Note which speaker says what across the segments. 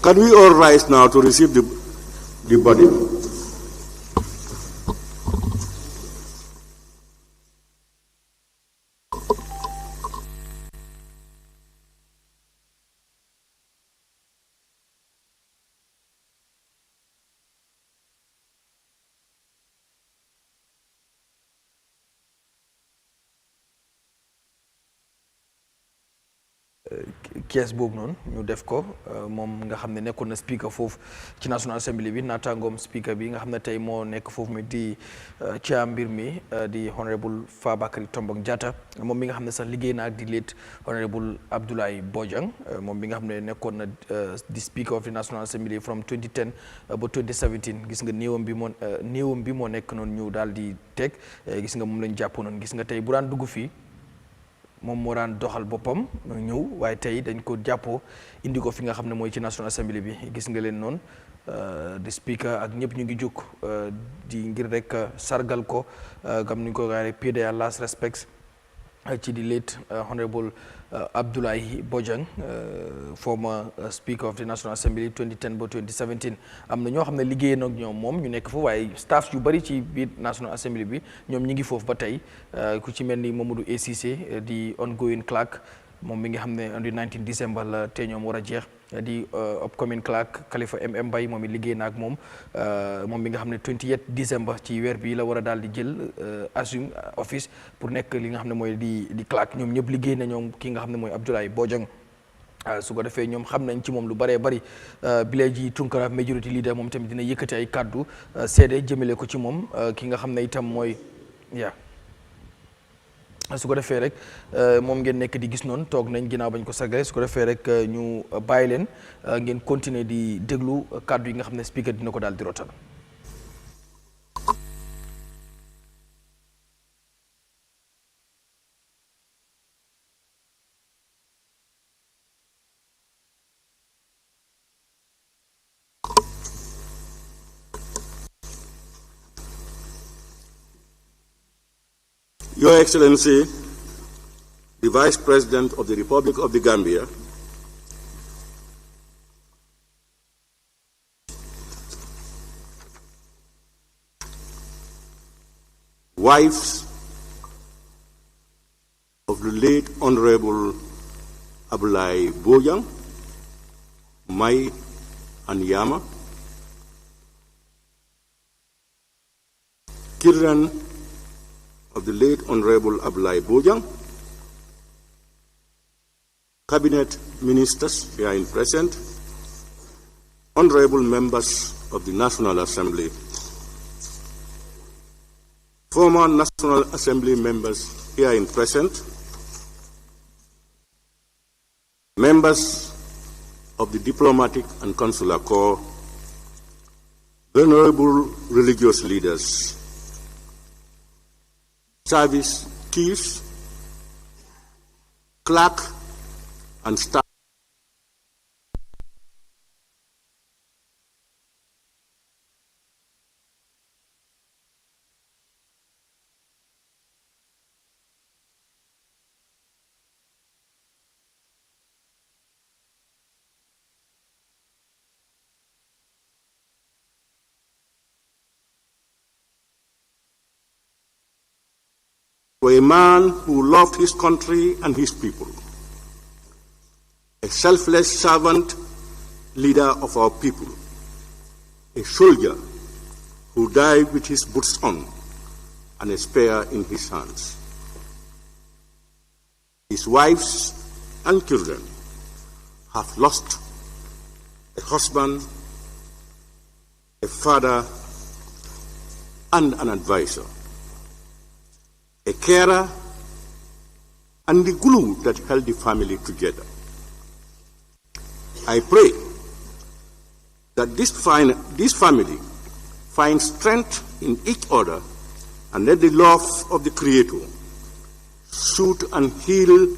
Speaker 1: Can we all rise now to receive the body?
Speaker 2: kees boobu noonu ñu def ko moom nga xam ne nekkoon na speaker foofu ci National Assembly bi naataangoom speaker bi nga xam ne tey moo nekk foofu mi di ca mbir mi di honorable Fabakary Tombong Jatta moom mi nga xam ne sax liggéey na ak di late honorable Abdoulaye Bojang moom mi nga xam ne nekkoon na di speaker of the National Assembly from 2010 ba 2017 gis nga néewam bi moo nekk noonu ñu daal di teg gis nga moom lañ jàppoon noonu gis nga tey bu daan dugg fii moom moo daan doxal boppam ñëw waaye tey dañ ko jàppoo indi ko fi nga xam ne mooy ci National Assembly bi gis nga leen noonu di speaker ak ñëpp ñu ngi jóg di ngir rek sargal ko gam ni ko gaay pay their last respects ci di late honorable Abdoulaye Bojang former speaker of the National Assembly 2010 ba 2017 am na ñoo xam ne liggéey nag ñoom moom ñu nekk foofu waaye staff yu bari ci biir National Assembly bi ñoom ñi ngi foofu ba tey ku ci mel ni Mamadou ACC di ongoing clerk moom mi nga xam ne on the 19 December la te ñoom war a jeex di upcoming clerk Khalifa MM Bay moom it liggéey na ak moom mi nga xam ne 28 December ci weer bi la war a daal di jël assume office pour nekk li nga xam ne mooy di clerk ñoom ñëpp liggéey na ñoom ki nga xam ne mooy Abdoulaye Bojang su ko defee ñoom xam nañ ci moom lu bëree bëri bile ji Tunkara majority leader moom tamit dina yëkkati ay kàddu seede jëmale ko ci moom ki nga xam ne itam mooy su ko defee rek moom ngeen nekk di gis noonu toog nañ ginnaaw bañ ko sagale su ko defee rek ñu bàyyi leen ngeen continuer di déglu kàddu yi nga xam ne speaker dina ko daal di rotal.
Speaker 1: Your Excellency, the Vice President of the Republic of the Gambia, wives of the late Honorable Abdoulaye Bojang, Mai and Yama, children of the late Honorable Abdoulaye Bojang, cabinet ministers here in present, honorable members of the National Assembly, former National Assembly members here in present, members of the diplomatic and consular corps, venerable religious leaders, service chiefs, clerk, and staff. For a man who loved his country and his people, a selfless servant, leader of our people, a soldier who died with his boots on and a spear in his hands. His wives and children have lost a husband, a father, and an advisor, a carer, and the glue that held the family together. I pray that this family finds strength in each other and let the love of the Creator soothe and heal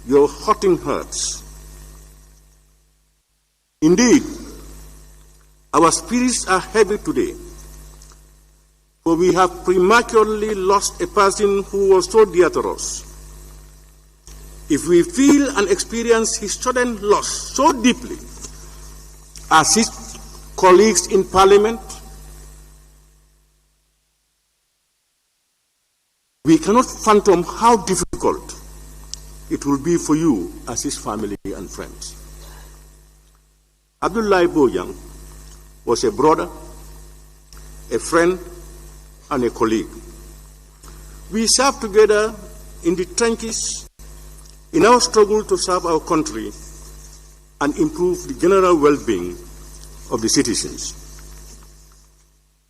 Speaker 1: your hurting hearts. Indeed, our spirits are heavy today, for we have prematurely lost a person who was so dear to us. If we feel and experience his sudden loss so deeply, as his colleagues in Parliament, we cannot fathom how difficult it will be for you as his family and friends. Abdullahi Bojang was a brother, a friend, and a colleague. We served together in the trenches in our struggle to serve our country and improve the general well-being of the citizens.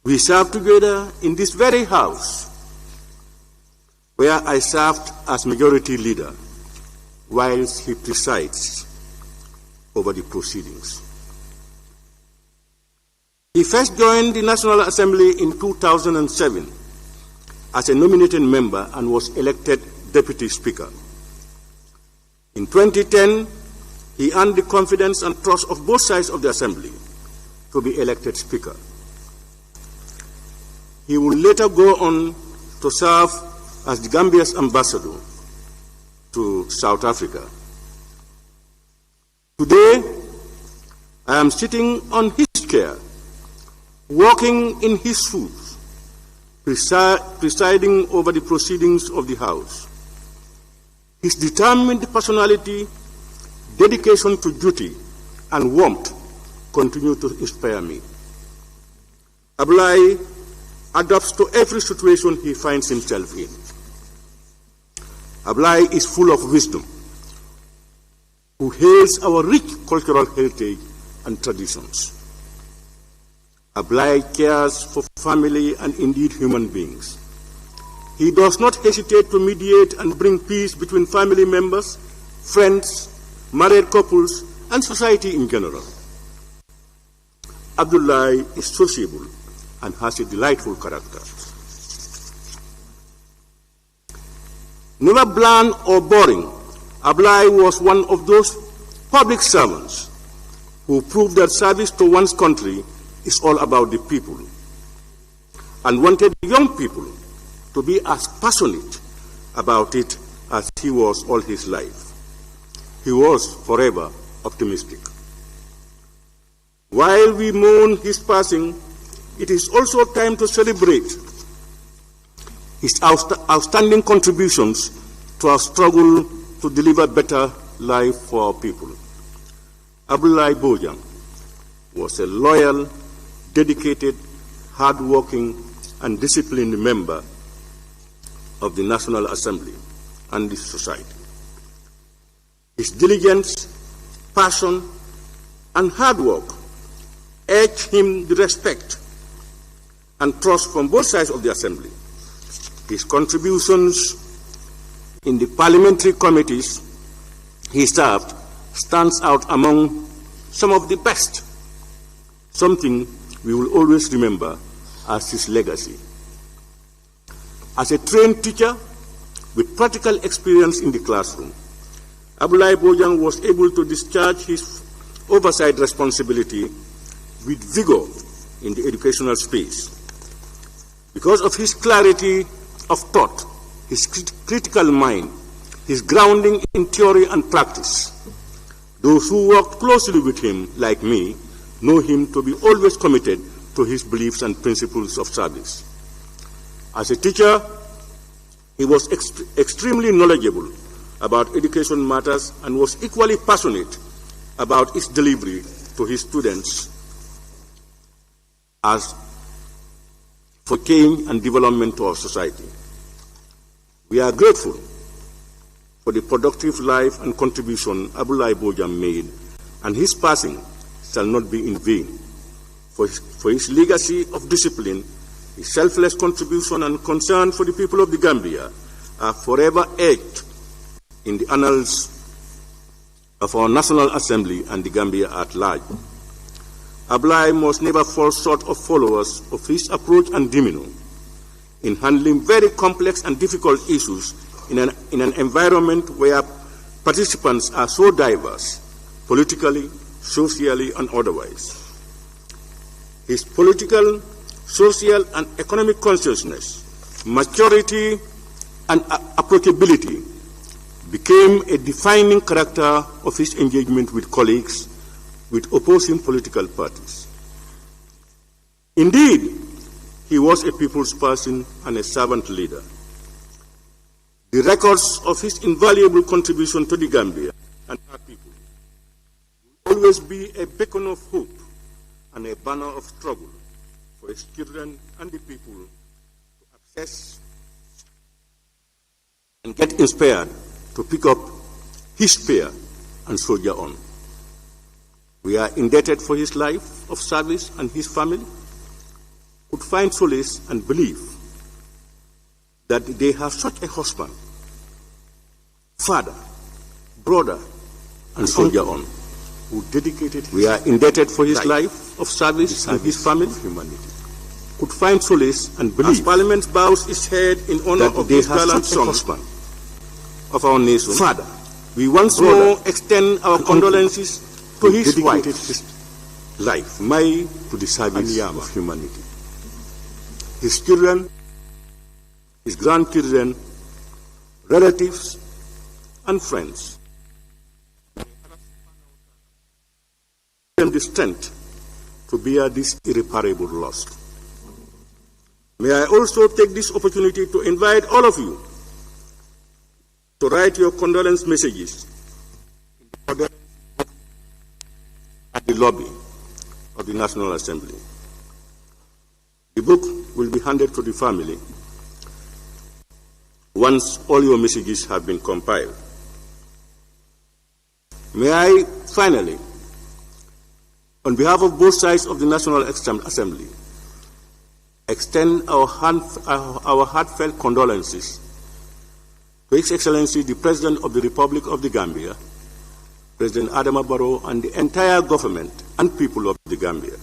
Speaker 1: We served together in this very house where I served as majority leader whilst he presides over the proceedings. He first joined the National Assembly in 2007 as a nominated member and was elected Deputy Speaker. In 2010, he earned the confidence and trust of both sides of the Assembly to be elected Speaker. He would later go on to serve as the Gambia's ambassador to South Africa. Today, I am sitting on his chair, walking in his shoes, presiding over the proceedings of the House. His determined personality, dedication to duty, and warmth continue to inspire me. Abdullahi adapts to every situation he finds himself in. Abdullahi is full of wisdom, who hails our rich cultural heritage and traditions. Abdullahi cares for family and indeed human beings. He does not hesitate to mediate and bring peace between family members, friends, married couples, and society in general. Abdullahi is sociable and has a delightful character. Never bland or boring, Abdullahi was one of those public servants who proved that service to one's country is all about the people, and wanted young people to be as passionate about it as he was all his life. He was forever optimistic. While we mourn his passing, it is also time to celebrate his outstanding contributions to our struggle to deliver better life for our people. Abdullahi Bojang was a loyal, dedicated, hard-working, and disciplined member of the National Assembly and the society. His diligence, passion, and hard work earned him the respect and trust from both sides of the Assembly. His contributions in the parliamentary committees he served stands out among some of the best, something we will always remember as his legacy. As a trained teacher with practical experience in the classroom, Abdullahi Bojang was able to discharge his oversight responsibility with vigor in the educational space. Because of his clarity of thought, his critical mind, his grounding in theory and practice, those who worked closely with him, like me, know him to be always committed to his beliefs and principles of service. As a teacher, he was extremely knowledgeable about education matters and was equally passionate about its delivery to his students as for change and development to our society. We are grateful for the productive life and contribution Abdullahi Bojang made, and his passing shall not be in vain. For his legacy of discipline, his selfless contribution and concern for the people of the Gambia are forever etched in the annals of our National Assembly and the Gambia at large. Abdullahi must never fall short of followers of his approach and demeanor in handling very complex and difficult issues in an environment where participants are so diverse, politically, socially, and otherwise. His political, social, and economic consciousness, maturity, and approachability became a defining character of his engagement with colleagues, with opposing political parties. Indeed, he was a people's person and a servant leader. The records of his invaluable contribution to the Gambia and our people will always be a beacon of hope and a banner of struggle for his children and the people to access and get inspired to pick up his spear and soldier on. We are indebted for his life of service, and his family could find solace and belief that they have such a husband, father, brother, and soldier on, who dedicated. We are indebted for his life of service and his family, humanity, could find solace and believe. As Parliament bows its head in honor of this gallant son of our nation, father, we once more extend our condolences to his wife, his life, to the service of humanity. His children, his grandchildren, relatives, and friends. Give them the strength to bear this irreparable loss. May I also take this opportunity to invite all of you to write your condolence messages at the lobby of the National Assembly. The book will be handed to the family once all your messages have been compiled. May I finally, on behalf of both sides of the National Assembly, extend our heartfelt condolences to His Excellency the President of the Republic of the Gambia, President Adama Barrow, and the entire government and people of the Gambia.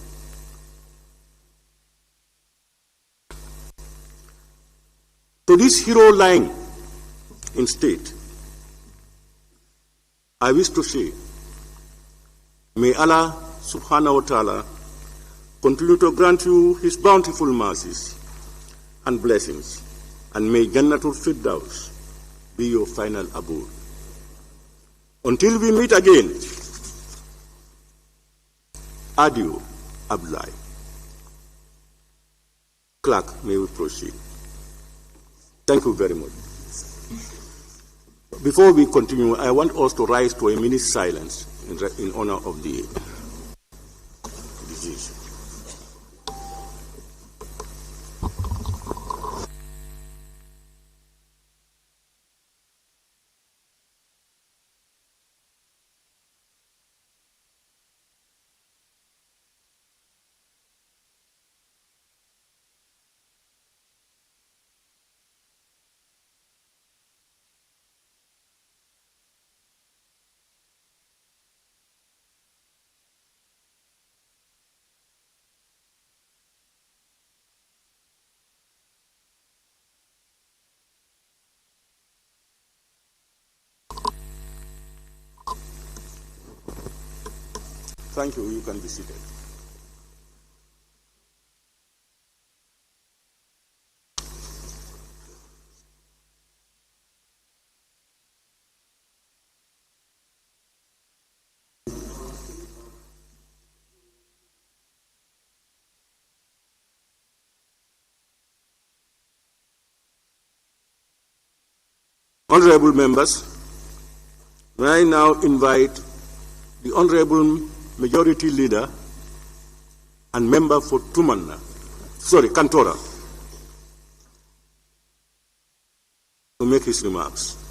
Speaker 1: To this hero lying in state, I wish to say, may Allah subhanahu wa ta'ala continue to grant you his bountiful mercies and blessings, and may Jannatul Firdaus be your final abode. Until we meet again, adieu, Abdullah. Clerk, may we proceed. Thank you very much. Before we continue, I want us to rise to a minute's silence in honor of the deceased. Thank you. You can be seated. Honorable members, may I now invite the Honorable Majority Leader and Member for Kantora, to make his remarks.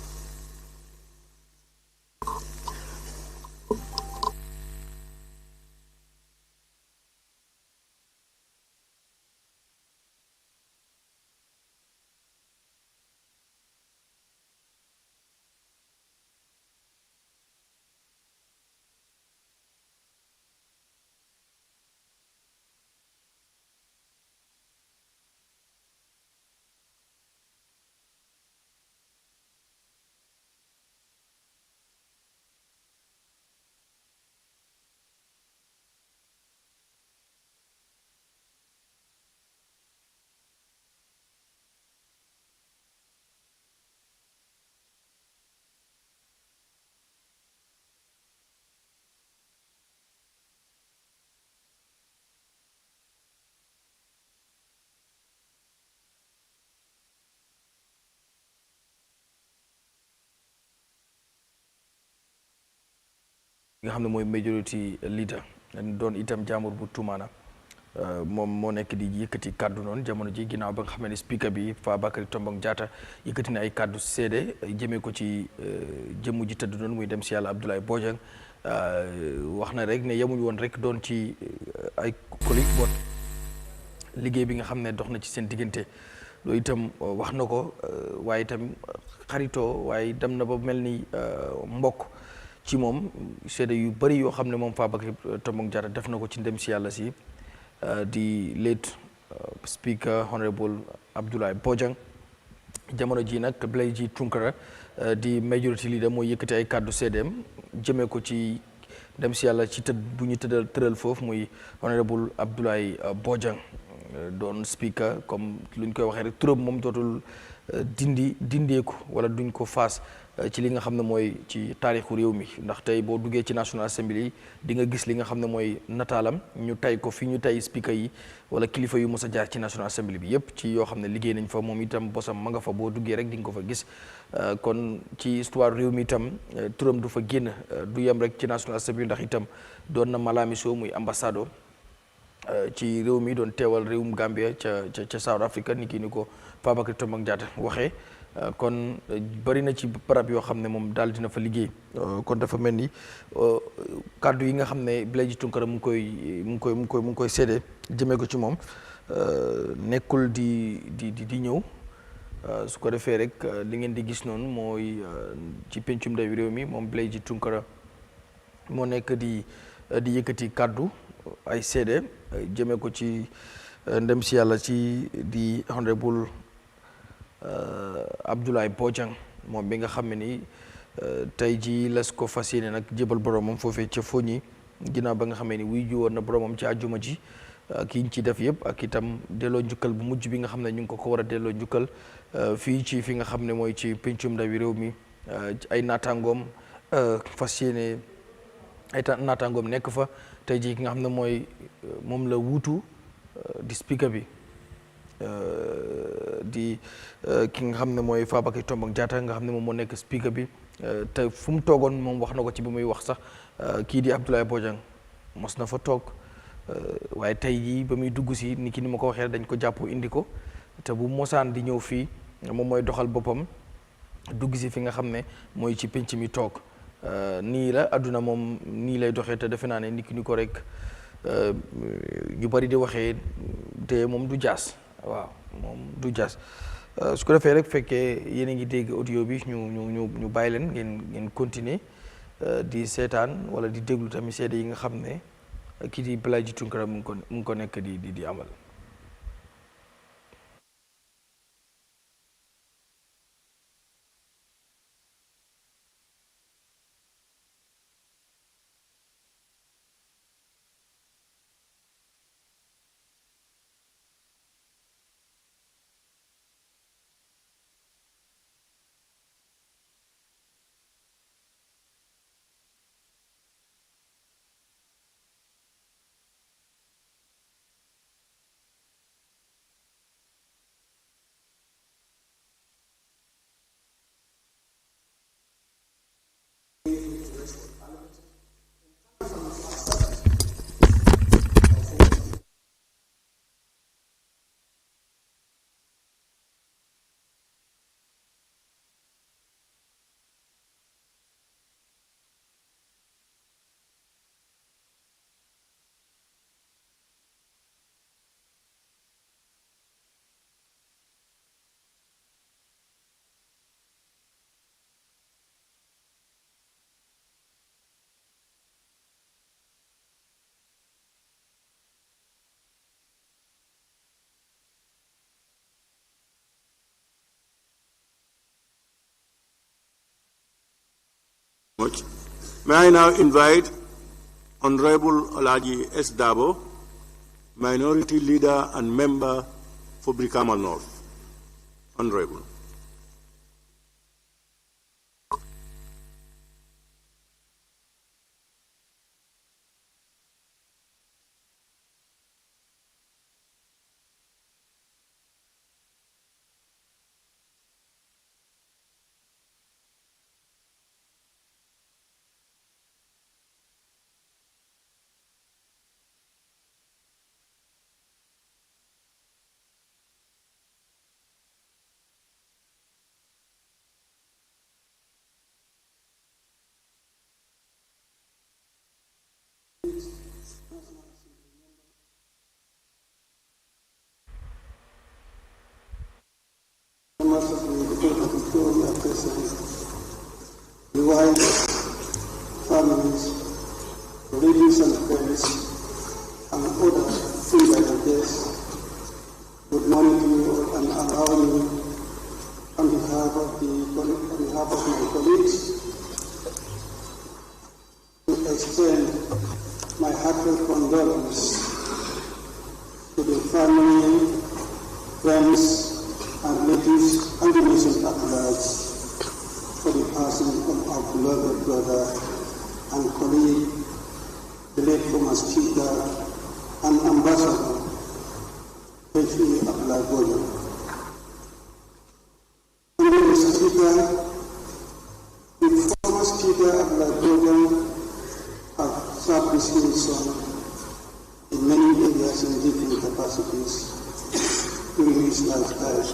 Speaker 2: nga xam ne mooy majority leader doon itam jaamur bu tumaana moom moo nekk di yëkkati kàddu noonu jamono ji ginnaaw ba nga xam ne speaker bi Fabakary Tombong Jatta yëkkati na ay kàddu seede jëmee ko ci jëmm ji tëdd noonu muy dem si yàlla Abdoulaye Bojang wax na rek ne yemuñ woon rek doon ci ay collègue boot liggéey bi nga xam ne dox na ci seen diggante loolu itam wax na ko waaye itam xaritoo waaye dem na ba mel ni mbokk ci moom seede yu bëri yoo xam ne moom Fabakary Tombong Jatta def na ko ci ndem si yàlla si di late speaker honorable Abdoulaye Bojang jamono ji nag Blaise Tunkara di majority leader mooy yëkkati ay kàddu seedeem jëmee ko ci dem si yàlla ci bu ñu tëral foofu muy honorable Abdoulaye Bojang doon speaker comme lu ñu koy waxee rek turam moom dootul dindeeku wala duñ ko faas ci li nga xam ne mooy ci taarixu réew mi ndax tey boo duggee ci National Assembly di nga gis li nga xam ne mooy nataalam ñu tay ko fi ñu tay speaker yi wala kilifa yu mos a jaar ci National Assembly bi yépp ci yoo xam ne liggéey nañ fa moom itam bosam ma nga fa boo duggee rek di nga ko fa gis kon ci histoire réew mi itam turam du fa génn du yem rek ci National Assembly ndax itam doon na Malamiso muy ambassado ci réew mi doon teewal réewum Gambia ca South Africa ni ko Fabakary Tombong Jatta waxee kon bari na ci barab yoo xam ne moom daal dina fa liggéey kon dafa mel ni kàddu yi nga xam ne Blaise Tunkara mu ngi koy seede jëmee ko ci moom nekkul di ñëw su ko defee rek li ngeen di gis noonu mooy ci pencum ndawi réew mi moom Blaise Tunkara moo nekk di yëkkati kàddu ay seede jëmee ko ci ndem si yàlla ci di honorable Abdoulaye Bojang moom bi nga xam ne ni tey jii las ko fas yéene nag jébal boromam foofee ca Foñi ginnaaw ba nga xamee ni wuy ji woon na boromam ci àjjuma ji ki ñu ci def yëpp ak itam delloo njukkal bu mujj bi nga xam ne ñu ngi ko war a delloo njukkal fii ci fi nga xam ne mooy ci pencum ndawi réew mi ay naataangoom fas yéene ay naataangoom nekk fa tey jii ki nga xam ne mooy moom la wuutu di speaker bi di ki nga xam ne mooy Fabakary Tombong Jatta nga xam ne moom moo nekk speaker bi te fu mu toogoon moom wax na ko ci bi muy wax sax kii di Abdoulaye Bojang mos na fa toog waaye tey jii ba muy dugg si ni ma ko waxee dañ ko jàpp indi ko te bu mosaan di ñëw fii moom mooy doxal boppam dugg si fi nga xam ne mooy ci penc mi toog nii la àdduna moom nii lay doxee te defe naa ne ni ko rek ñu bari di waxee te moom du jaas waaw moom du jaas su ko defee rek fekkee yéen a ngi dégg audio bi ñu bàyyi leen ngeen continuer di seetaan wala di déglu tamit seede yi nga xam ne kii di Blaise Tunkara mu ngi ko nekk di amal.
Speaker 1: May I now invite Honorable Alaji S. Dabo, Minority Leader and Member for Brikama North. Honorable.
Speaker 3: friends, families, relatives and friends, and other invited guests, good morning to you all, and allow me, on behalf of my colleagues, to extend my heartfelt condolence to the family, friends, and relatives and the nation at large for the passing of our beloved brother and colleague, the late former Speaker and Ambassador, Yahya Bojang. Mr. Speaker, the former Speaker Yahya Bojang has served this nation in many areas in different capacities during his lifetime.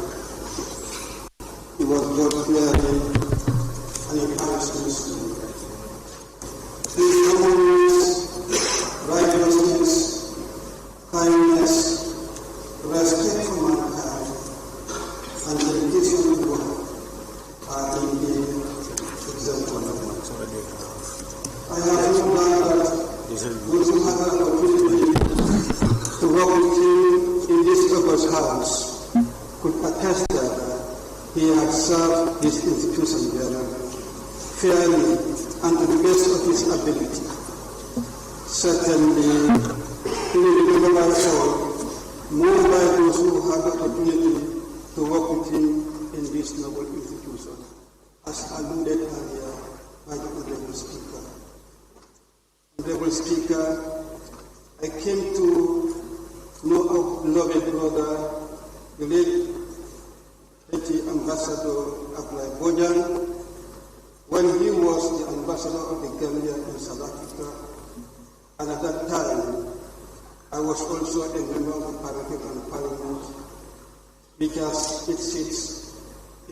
Speaker 3: He was both clearly and encouraged. His humbleness, righteousness, kindness, respect for mankind, and dedication to work are indeed exemplary. I have no doubt that those who have the opportunity to work with him in this August House could attest that he has served this institution very fairly and to the best of his ability. Certainly, he will be remembered by all, more by those who had the opportunity to work with him in this noble institution, as alluded earlier by the Honorable Speaker. Honorable Speaker, I came to know our beloved brother, the late Ambassador Yahya Bojang, when he was the ambassador of the Gambia in South Africa, and at that time, I was also a member of the Parliament, because it sits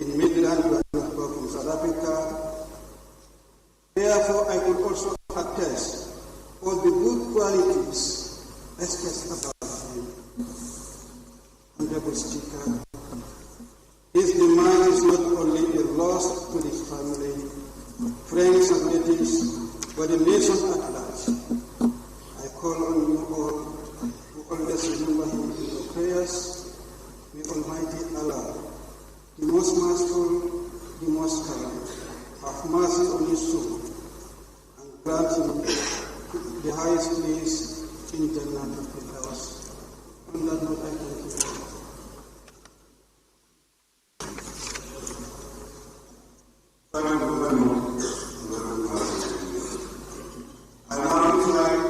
Speaker 3: in Midland, Johannesburg, in South Africa. Therefore, I could also attest all the good qualities expressed about him. Honorable Speaker, his demise is not only a loss to his family, friends and relatives, but the nation at large. I call on you all to always remember him in your prayers. May Almighty Allah, the most merciful, the most kind, have mercy on his soul and grant him the highest place in Jannah of the house. On that note, I thank you.
Speaker 4: Thank you very much. I want to thank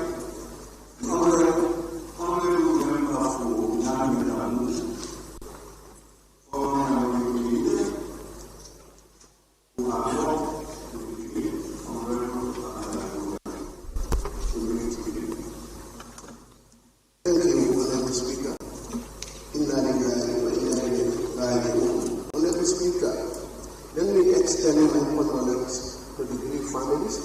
Speaker 4: honorable member for Yahya Jammeh for having me, who have helped to be honorable community.
Speaker 3: Thank you, Honorable Speaker. Honorable Speaker, let me extend my condolence to the grief families,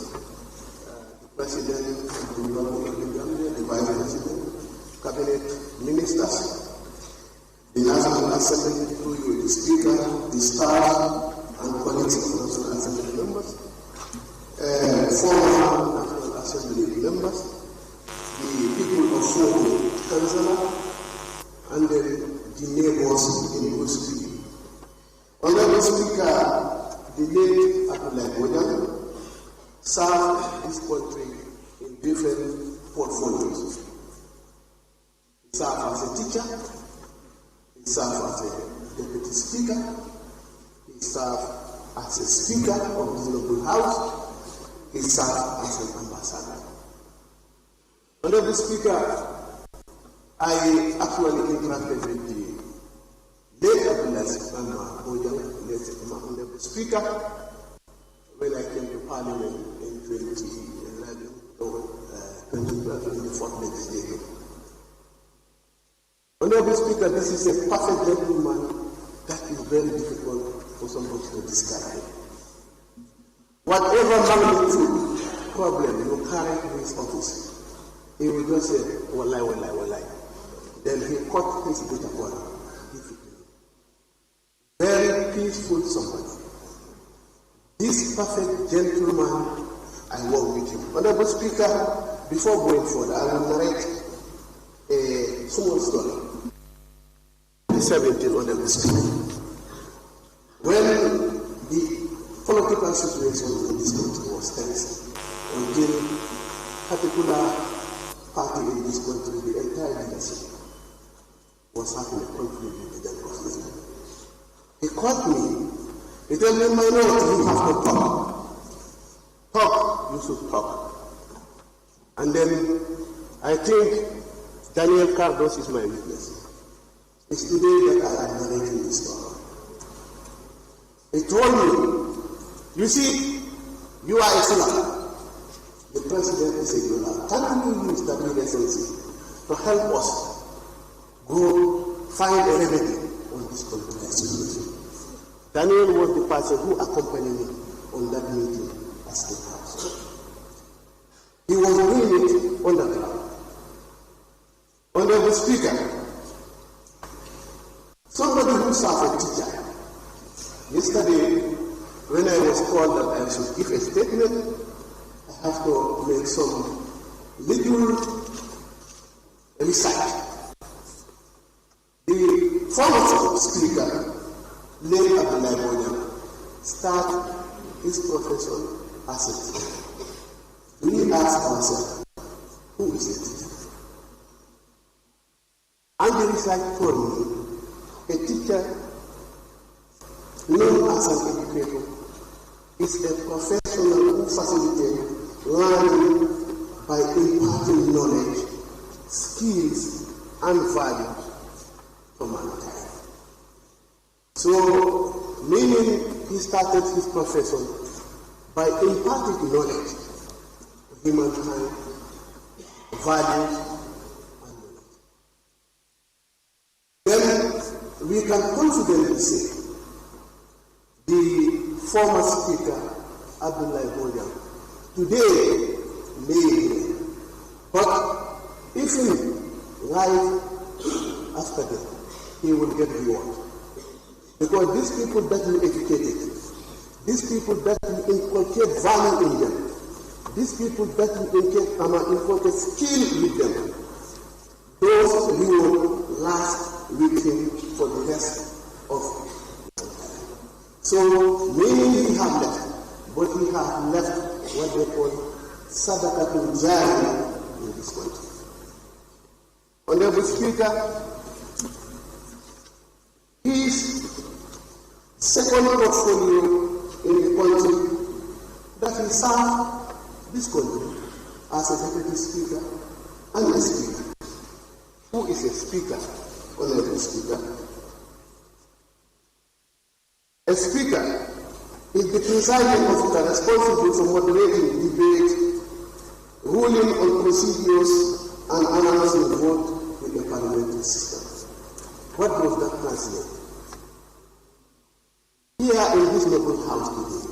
Speaker 3: the President of the Republic of the Gambia, the Vice President, Cabinet Ministers, the National Assembly, through you, the Speaker, the staff, and colleagues of National Assembly members, former National Assembly members, the people of Soko, Councillor, and the neighbors in Gospel. Honorable Speaker, the late Yahya Bojang served this country in different portfolios. He served as a teacher, he served as a deputy speaker, he served as a speaker of the local house, he served as an ambassador. Honorable Speaker, I actually interacted with the late Yahya Bojang, late Honorable Speaker, when I came to Parliament in 2011 or 2012 in the fourth legislature. Honorable Speaker, this is a perfect gentleman that is very difficult for somebody to describe. Whatever magnitude problem you carry in his office, he will just say, Wallahi, Wallahi, Wallahi. Then he cut his bit upon difficult. Very peaceful somebody. This perfect gentleman, I work with him. Honorable Speaker, before going further, I will narrate a small story. 2017, Honorable Speaker, when the political situation in this country was tense, until particular party in this country, the entire leadership, was having a conflict with the government. He called me. He told me, my lord, you have to talk. Talk, you should talk. And then I think Daniel Cardos is my witness. It's today that I am narrating this story. He told me, you see, you are a sinner. The president is a donor. Can you use that leadership to help us go find a remedy on this conflict situation? Daniel was the person who accompanied me on that meeting at State House. He was doing it on the ground. Honorable Speaker, somebody who served a teacher, yesterday when I was called that I should give a statement, I have to make some little research. The former speaker, late Bojang, started his profession as a teacher. We ask ourselves, who is a teacher? And the research told me, a teacher known as an educator is a professional who facilitates learning by imparting knowledge, skills, and values to mankind. So, meaning he started his profession by imparting knowledge to humankind, values, and knowledge. Then we can confidently say the former speaker, Bojang, today may be, but if in life after death, he will get reward. Because these people that you educated, these people that you inculcate value in them, these people that you inculcate skill with them, those will last with him for the rest of life. So many he have left, but he have left what they call sadaqatul jariyah in this country. Honorable Speaker, his second portfolio in the country that he served this country as a deputy speaker and a speaker. Who is a speaker? Honorable Speaker. A speaker is the presiding officer responsible for moderating debate, ruling on procedures, and announcing vote in the parliamentary system. What does that translate? Here in this noble house today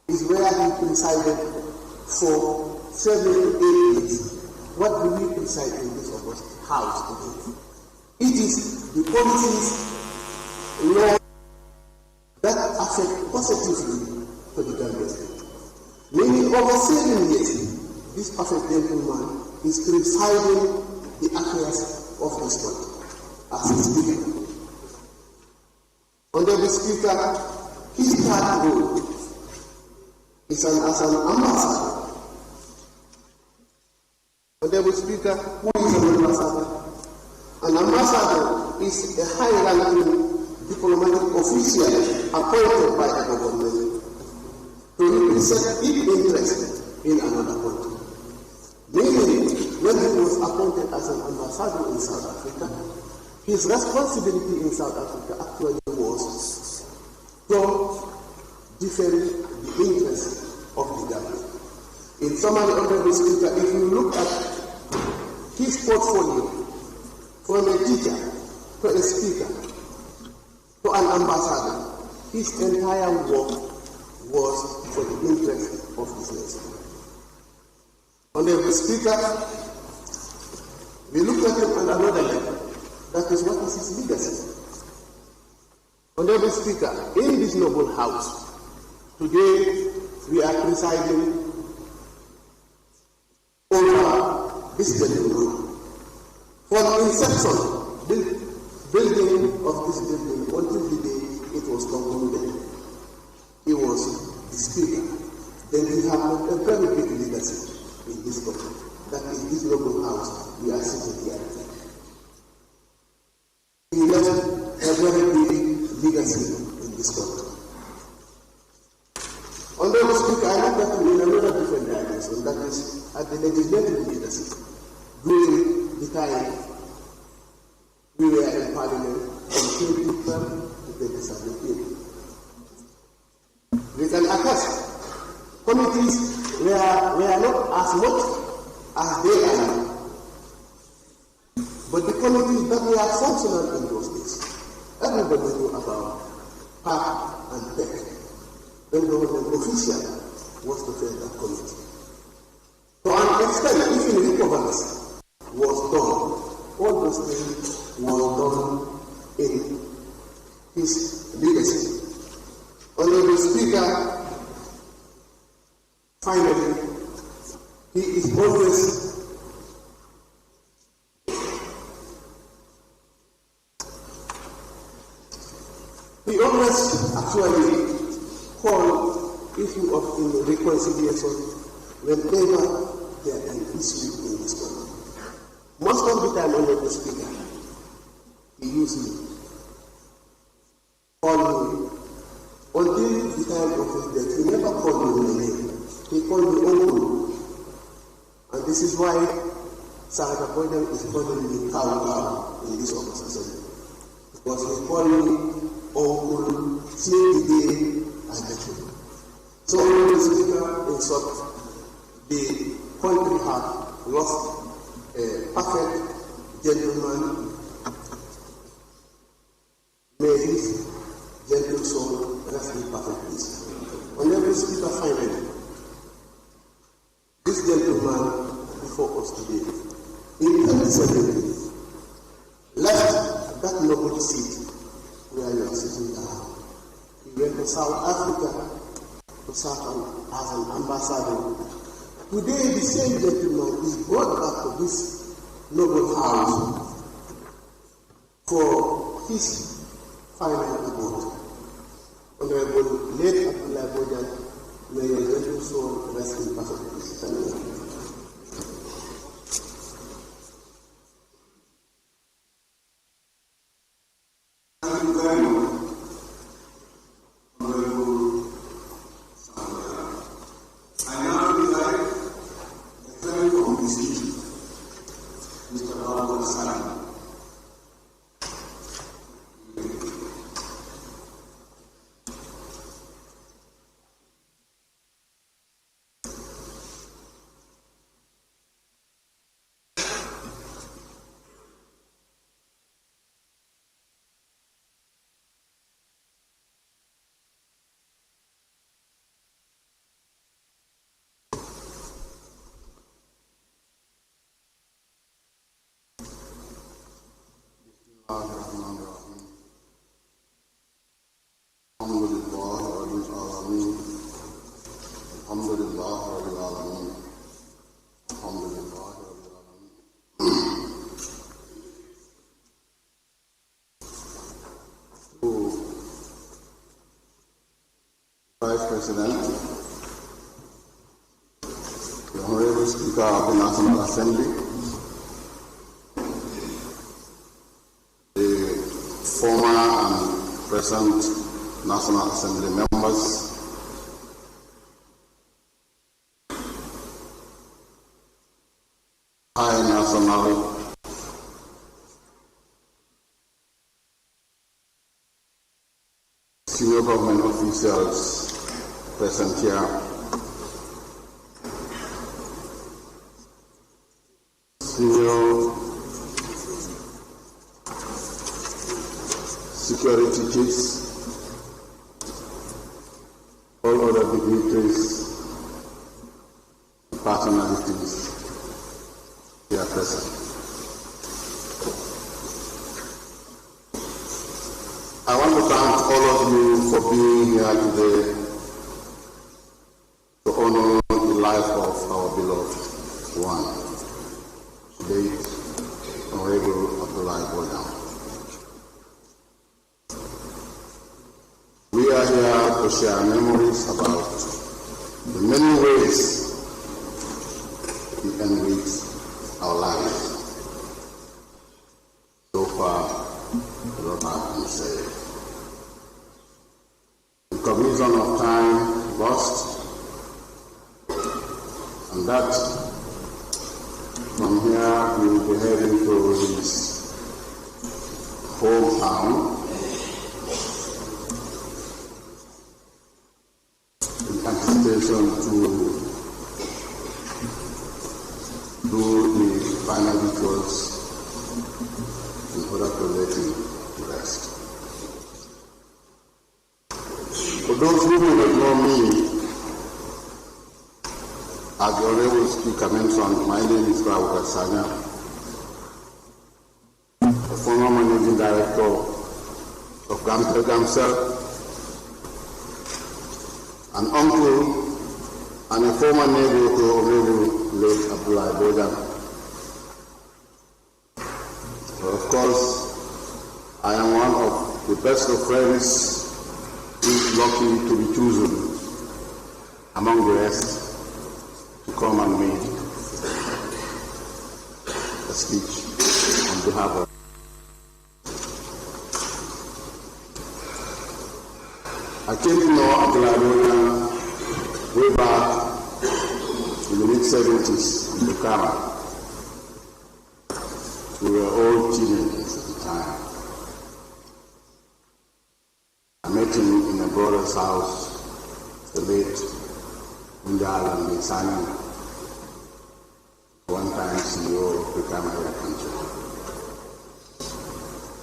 Speaker 3: is where he presided for 7 to 8 years. What do we preside in this house today? It is the policies, law that affect positively to the Gambia state. Meaning over 7 years, this perfect gentleman is presiding the affairs of this country as a speaker. Honorable Speaker, his third role is as an ambassador. Honorable Speaker, who is an ambassador? An ambassador is a high-ranking diplomatic official appointed by the government to represent its interest in another country. Meaning, when he was appointed as an ambassador in South Africa, his responsibility in South Africa actually was to defend the interests of the Gambia. In summary, Honorable Speaker, if you look at his portfolio from a teacher to a speaker to an ambassador, his entire work was for the interest of his nation. Honorable Speaker, we look at him on another level. That is what is his legacy. Honorable Speaker, in this noble house, Today, we are presiding over this building. For the inception, building of this building until the day it was concluded, he was the speaker. Then he had a very big legacy in this country. That is this noble house we are sitting here. He left a very big legacy in this country. Honorable Speaker, I want that in another different dimension, that is at the legislative leadership. During the time we were in Parliament from 2012 to 2017. We can attest, committees were not as much as they are now. But the committees that were functional in those days, everybody knew about PAC and PEC. When the official was to fill that committee. To an extent, even recoveries was done. All those things were done in his legacy. Honorable Speaker, finally, he is always actually call issue of reconciliation whenever there is an issue in this country. Most of the time, Honorable Speaker, he used me, called me. Until the time of his death, he never called me my name. He called me uncle. And this is why Senator Bojang is calling me cow in this office assembly. Because he called me uncle since the day I met him. So, Honorable Speaker, in short, the country had lost a perfect gentleman. May his gentle soul rest in perfect peace. Honorable Speaker, finally, this gentleman before us today, in 2017, left that noble seat where you are sitting down. He went to South Africa to serve as an ambassador. Today, the same gentleman is brought back to this noble house for his final abode. Honorable late Yahya Bojang, may your gentle soul rest in perfect peace. Thank you.
Speaker 4: Thank you very much, Honorable Sandra. I now invite the friend from the city, Mr. Babu Salam.
Speaker 5: Vice President, the Honorable Speaker of the National Assembly, the former and present National Assembly members, high national senior government officials present here, senior security chiefs, all other dignitaries, personalities here present. I want to thank all of you for being here today to share memories about the many ways he enriched our lives. So far, Robert can say. In cognizance of time lost, and that from here we will be heading to his hometown in anticipation to do the final rituals in order to let him rest. For those who do not know me, as the honorable speaker mentioned, my name is Yahya Jammeh, a former managing director of Gambia, an uncle and a former neighbor to Honorable late Bojang. Of course, I am one of the best of friends who is lucky to be chosen among the rest to come and make a speech on behalf of. I came to know Bojang way back in the mid-70s in Wellingara. We were all teenagers at the time. I met him in a brother's house, the late Wellingara and Sanya, one time CEO of Wellingara country.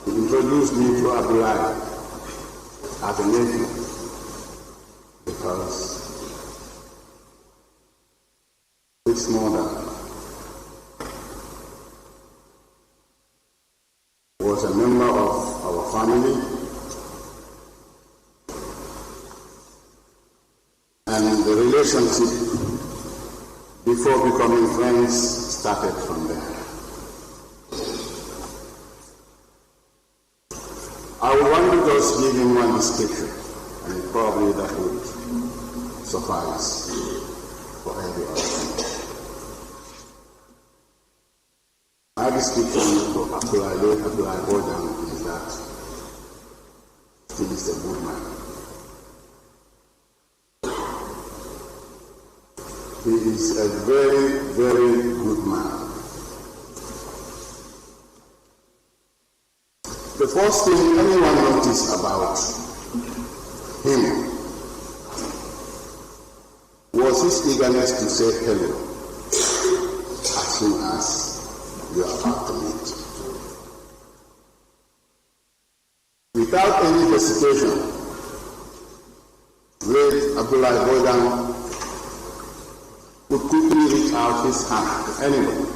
Speaker 5: He introduced me to Abdullah as a nephew because his mother was a member of our family, and the relationship before becoming friends started from there. I would want to just give him one description, and probably that would suffice for every other. My description for Abdullah Bojang is that he is a good man. He is a very, very good man. The first thing anyone noticed about him was his eagerness to say hello as soon as you are about to meet. Without any hesitation, late Abdullah Bojang would quickly reach out his hand to anyone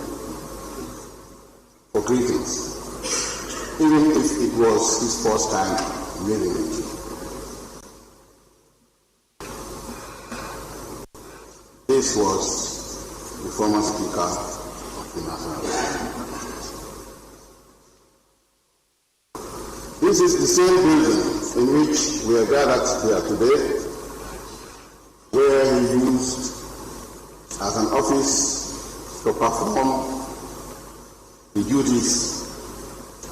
Speaker 5: for greetings, even if it was his first time meeting with you. This was the former Speaker of the National Assembly. This is the same building in which we are gathered here today, where he used as an office to perform the duties,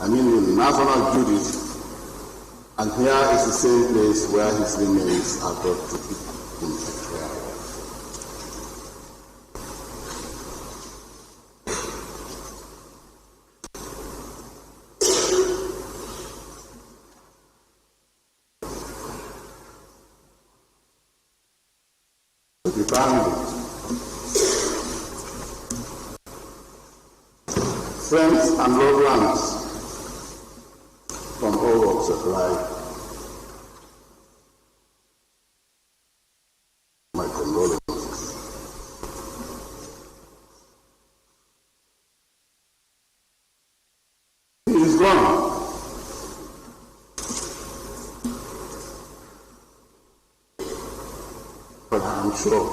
Speaker 5: the national duties, and here is the same place where his remains are brought to him. The family, friends and loved ones from all walks of life, my condolences. He is gone. But I'm sure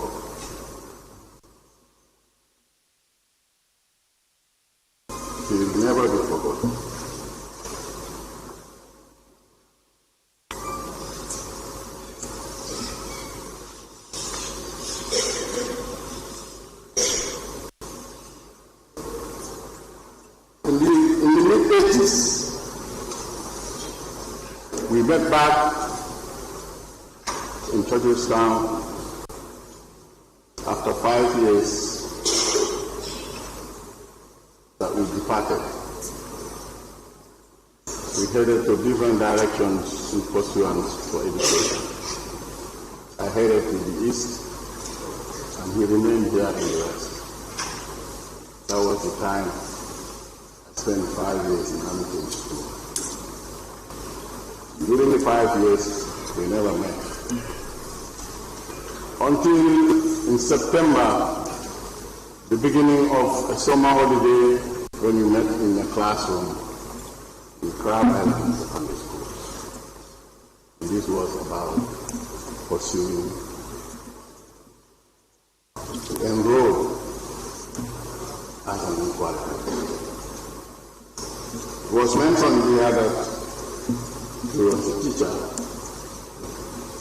Speaker 5: he will never be forgotten. We met back in Georgetown after 5 years that we departed. We headed to different directions in pursuit for education. I headed to the east, and he remained here in the west. That was the time I spent 5 years in Hamilton School. During the 5 years, we never met. Until in September, the beginning of a summer holiday, when we met in the classroom in Crab Island Secondary School. And this was about pursuing to enroll as an equality. It was mentioned here that he was a teacher,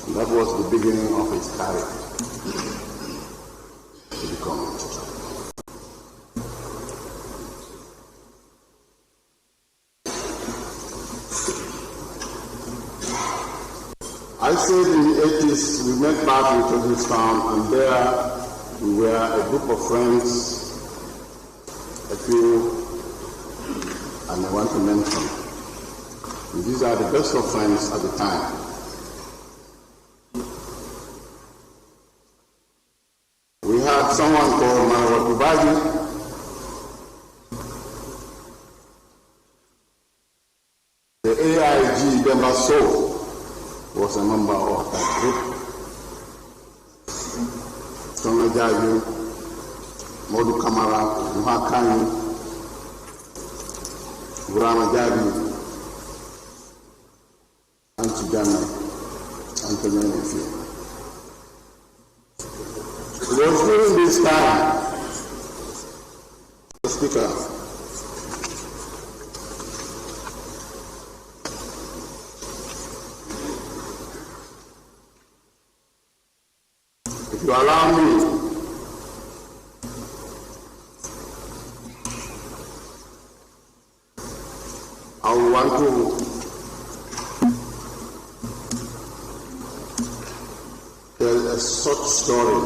Speaker 5: and that was the beginning of his career to become a teacher. I said in the 80s we met back in Georgetown, and there we were a group of friends, a few, and I want to mention. And these are the best of friends at the time. We had someone called Marwa Kubadi. The AIG Dembaso was a member of that group. Tonga Jaju, Modu Kamara, Muhakani, Burama Jaju, Yahya Jammeh, and community. It was during this time, the speaker, if you allow me, I would want to tell a short story,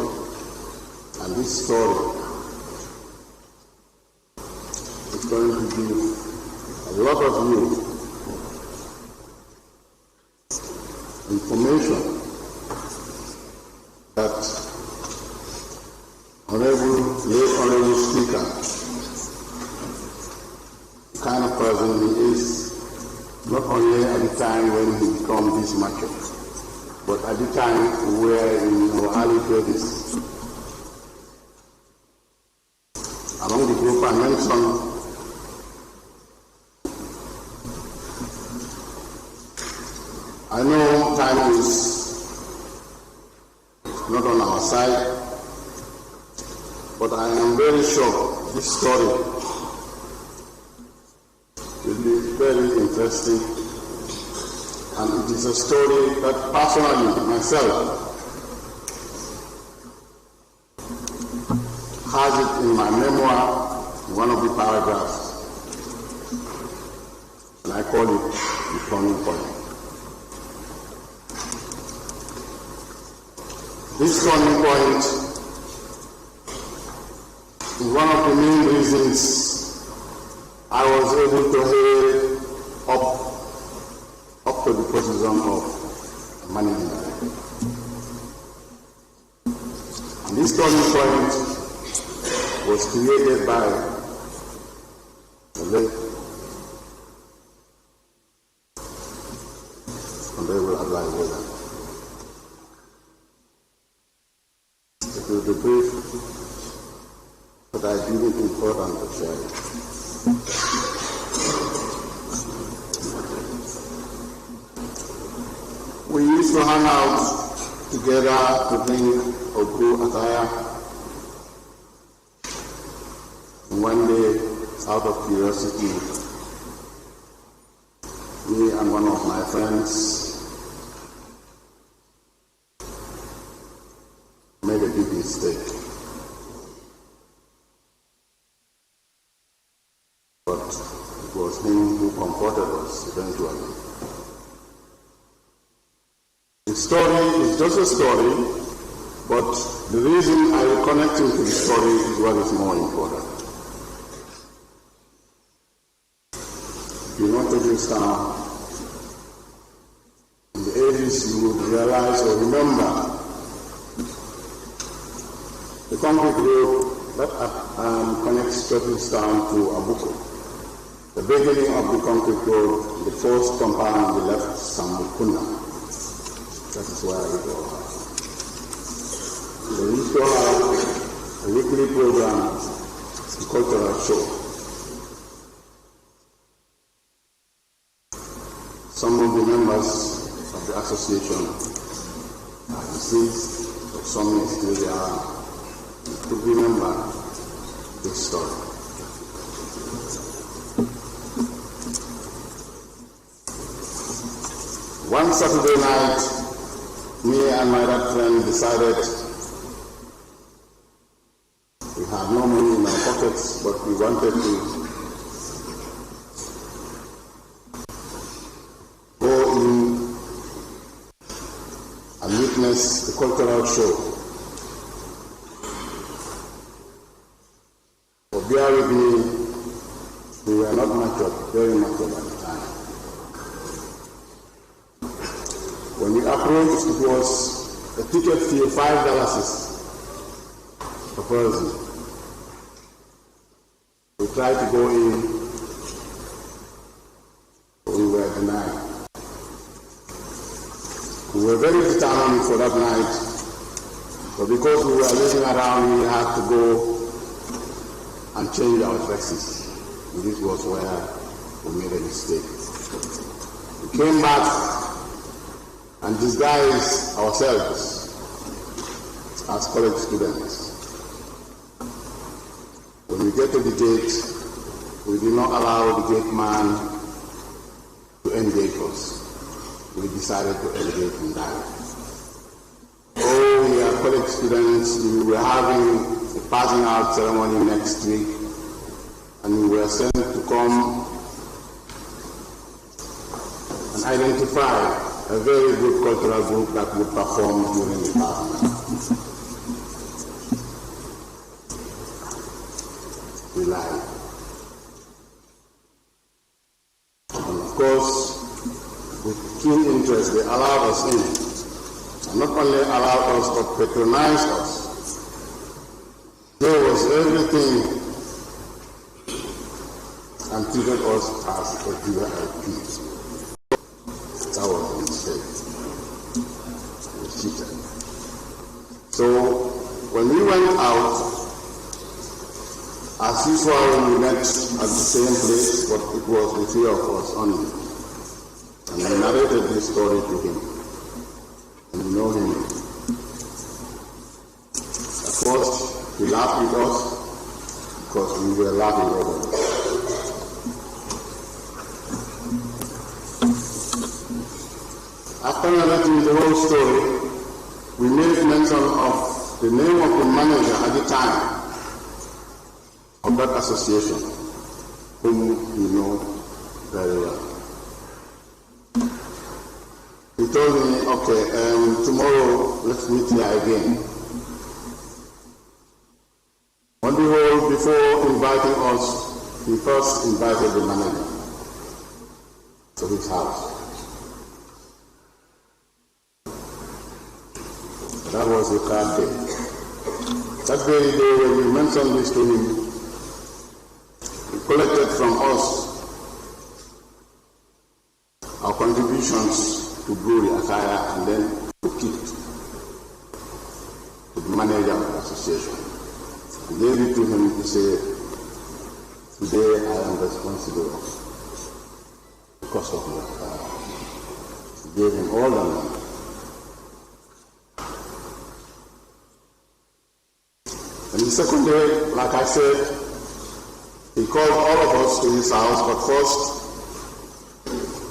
Speaker 5: and this story is going to give a lot of you information that honorable speaker, the kind of person he is, not only at the time when he became this mature, but at the time we were in our early 30s. Among the group I mentioned, I know time is not on our side, but I am very sure this story will be very interesting, and it is a story that personally myself has it in my memoir, in one of the paragraphs, and I call it the turning point. This turning point is one of the main reasons I was able to head up to the position of managing director. And this turning point was created by the late Honorable Wellingara. It will be brief, but I feel it important to share it. We used to hang out together to drink or brew attire. And one day, out of curiosity, me and one of my friends made a big mistake. But it was him who comforted us eventually. story is just a story, but the reason I will connect him to the story is what is more important. If you want to Town, in the 80s you would realize or remember the concrete road that connects Town to Abuko. The beginning of the concrete road, the first compound on the left, Samukunda. That is where it was. They used to have a weekly program, a cultural show. Some of the members of the association are deceased, but some are still there to remember this story. One Saturday night, me and my dad friend decided we had no money in our pockets, but we wanted to go in and witness the cultural show. But bear with me, we were not matured, very matured at the time. When we approached, it was a ticket fee of $5 per person. We tried to go in, but we were denied. We were very determined for that night, but because we were living around, we had to go and change our dresses. And this was where we made a mistake. We came back and disguise ourselves as college students. When we get to the gate, we did not allow the gate man to engage us. We decided to engage him direct. Oh, we are college students. We were having a passing out ceremony next week, and we were sent to come and identify a very good cultural group that would perform during the party. We lied. And of course, with keen interest, they allowed us in. And not only allowed us, but patronized us. There was everything and treated us as a VIP. That was a mistake. We cheated. So when we went out, as usual, we met at the same place, but it was the three of us only. And I narrated this story to him. And you know him. At first, he laughed with us because we were laughing over it. After narrating the whole story, we made mention of the name of the manager at the time of that association, whom you know very well. He told me, okay, tomorrow let's meet here again. On the whole, before inviting us, he first invited the manager to his house. That was the third day. That very day when we mentioned this to him, he collected from us our contributions to brew the attire and then took it to the manager of the association. He gave it to him to say, today I am responsible for the cost of your attire. He gave him all the money. And the second day, like I said, he called all of us to his house, but first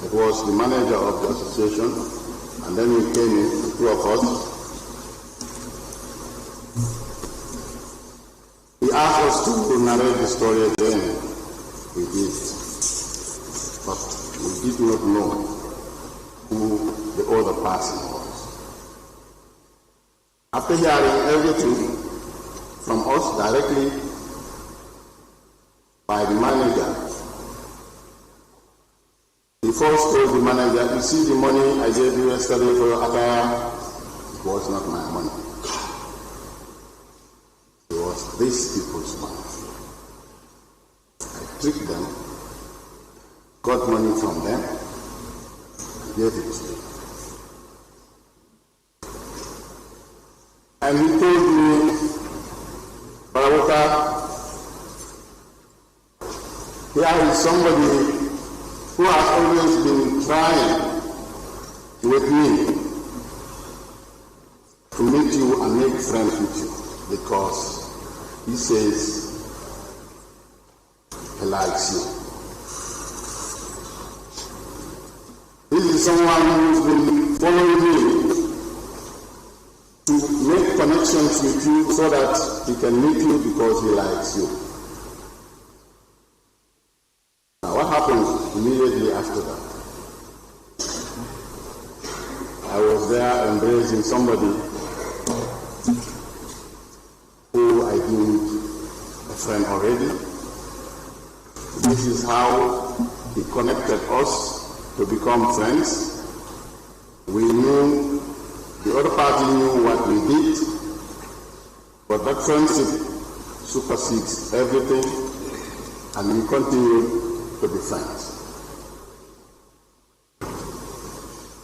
Speaker 5: it was the manager of the association, and then we came in, the two of us. He asked us to narrate the story again. We did, but we did not know who the other person was. After hearing everything from us directly by the manager, he first told the manager, you see the money I gave you yesterday for your attire, it was not my money. It was these people's money. I tricked them, got money from them, and gave it to them. And he told me, Barawata, here is somebody who has always been trying with me to meet you and make friends with you, because he says he likes you. This is someone who's been following me to make connections with you so that he can meet you because he likes you. Now what happened immediately after that? I was there embracing somebody who I deemed a friend already. This is how he connected us to become friends. We knew, the other party knew what we did, but that friendship supersedes everything, and we continue to be friends.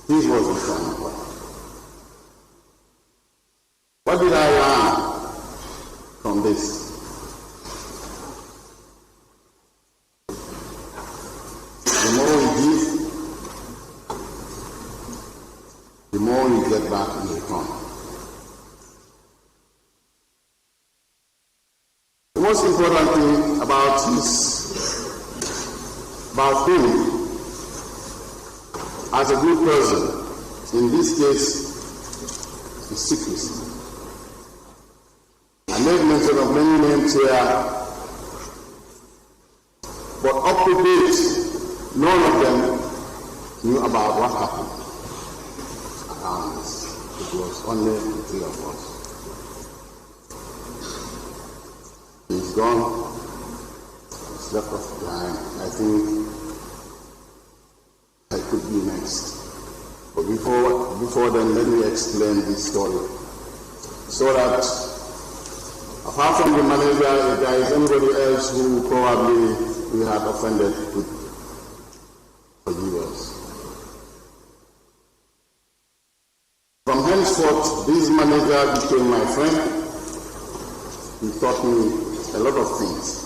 Speaker 5: This was the turning point. What did I learn from this? The more we give, the more we get back in return. The most important thing about him as a good person, in this case, is secrecy. I made mention of many names here, but up to date, none of them knew about what happened around us. It was only the three of us. He's gone, he's left us behind. I think I could be next. But before then, let me explain this story, so that apart from the manager, if there is anybody else who probably we had offended, could forgive us. From henceforth, this manager became my friend. He taught me a lot of things.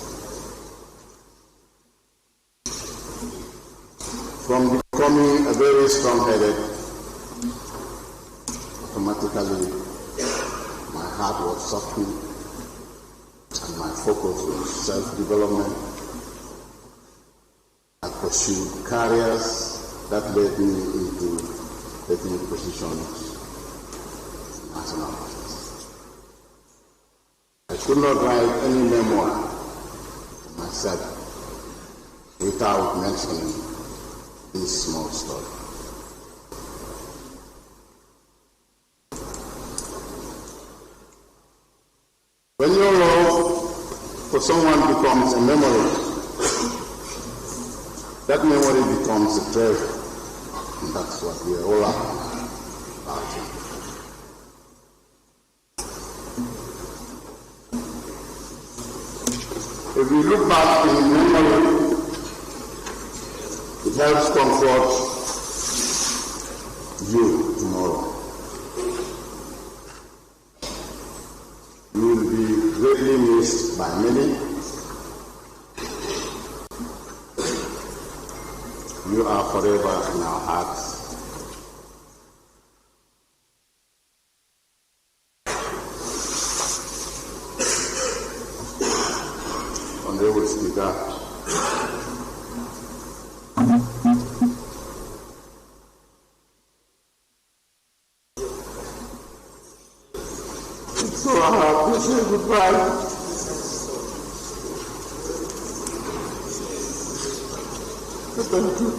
Speaker 5: From becoming a very strong-headed, automatically my heart was softened and my focus was self-development. I pursued careers that led me into taking positions in national office. I could not write any memoir of myself without mentioning this small story. When your love for someone becomes a memory, that memory becomes a treasure, and that's what we are all about. If we look back in memory, it helps comfort you tomorrow. You will be greatly missed by many. You are forever in our hearts. Honorable Speaker, so I have to say goodbye. Thank you.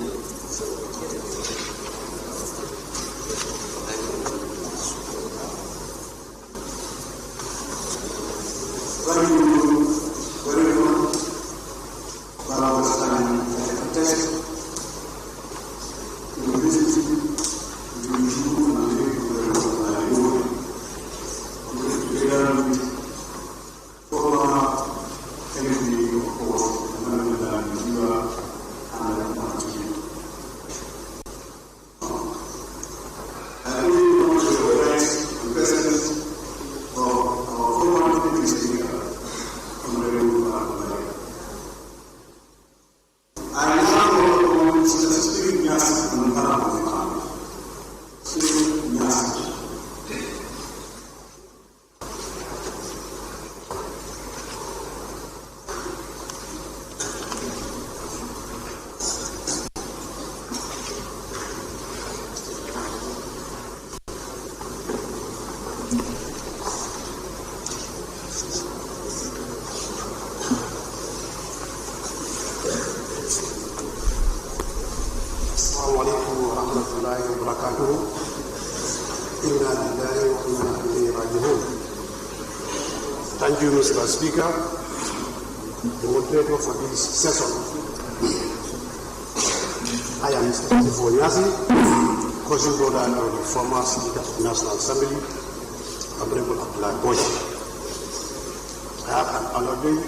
Speaker 3: Assalamu alaikum wa rahmatullahi wa barakatuh. Inna lillahi wa inna ilayhi raji'un. Thank you, Mr. Speaker, the moderator for this session. I am Mr. Tifo, cousin brother of the former Speaker of the National Assembly, Honorable Bojang. I have an honorary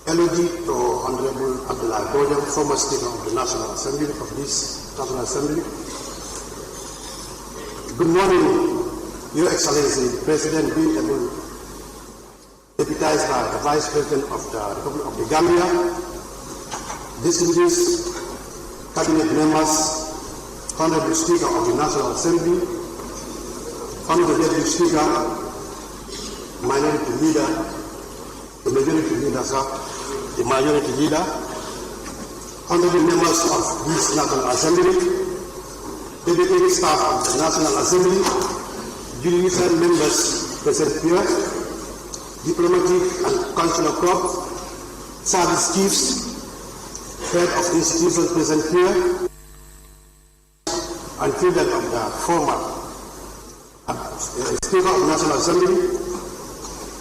Speaker 3: elegy to Honorable Bojang, former Speaker of the National Assembly, of this National Assembly. Good morning, Your Excellency, President being able, deputized by the Vice President of the Republic of the Gambia, distinguished Cabinet members, Honorable Speaker of the National Assembly, Honorable Deputy Speaker, Minority Leader, the Majority Leader, sir, the Majority Leader, Honorable members of this National Assembly, dedicated staff of the National Assembly, judicial members present here, diplomatic and consular corps, service chiefs, head of institutions present here, and children of the former Speaker of the National Assembly,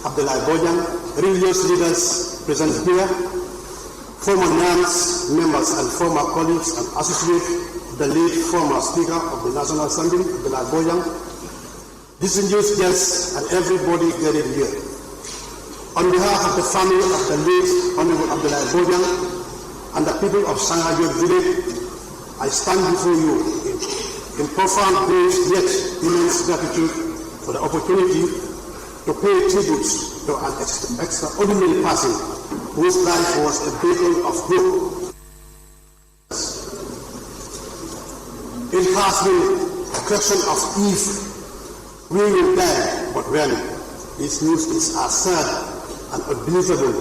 Speaker 3: Bojang, religious leaders present here, former NAMS members and former colleagues and associates of the late former Speaker of the National Assembly, Bojang, distinguished guests and everybody gathered here. On behalf of the family of the late Honorable Bojang, and the people of Sangajo village, I stand before you in profound grace yet immense gratitude for the opportunity to pay tribute to an extraordinary person whose life was a beacon of hope. It has been a question of if we will die, but when. This news is as sad and unbelievable,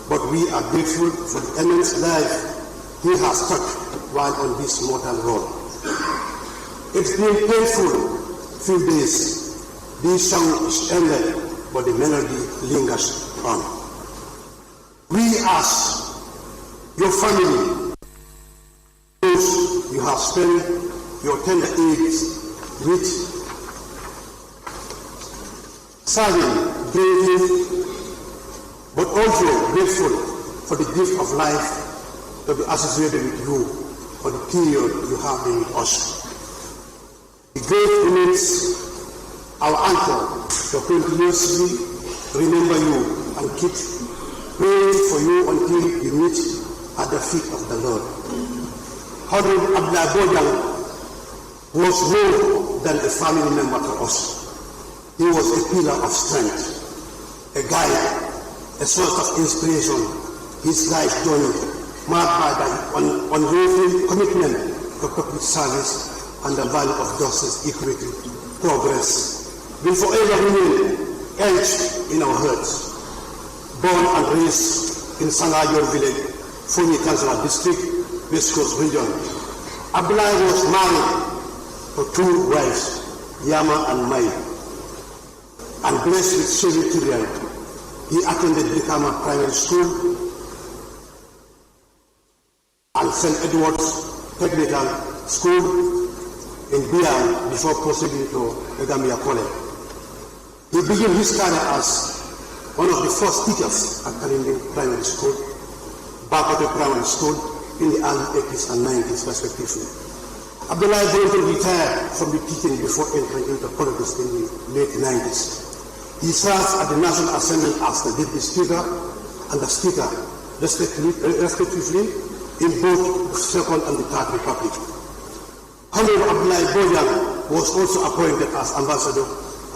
Speaker 3: but we are grateful for the immense life he has touched while on this mortal road. It's been painful few days. This song is ended, but the melody lingers on. We ask your family, those you have spent your tender years with, serving bravely, but also grateful for the gift of life to be associated with you for the period you have been with us. The grave remains our anchor to continuously remember you and keep praying for you until you meet at the feet of the Lord. Honorable Bojang was more than a family member to us. He was a pillar of strength, a guide, a source of inspiration. His life journey marked by the unwavering commitment to public service and the value of justice, equity, progress, will forever remain etched in our hearts. Born and raised in Sangajo village, Foni Kansala district, West Coast region, Abdullah was married to two wives, Yama and Mai, and blessed with 7 children. He attended Brikama Primary School and St. Edward's Technical School in Biam before proceeding to the Gambia College. He began his career as one of the first teachers at Kalindi Primary School, Bakote Primary School in the early 80s and 90s respectively. Abdullah Bojang retired from the teaching before entering into politics in the late 90s. He serves at the National Assembly as the Deputy Speaker and the Speaker, respectively, in both the Second and the Third Republic. Honorable Bojang was also appointed as Ambassador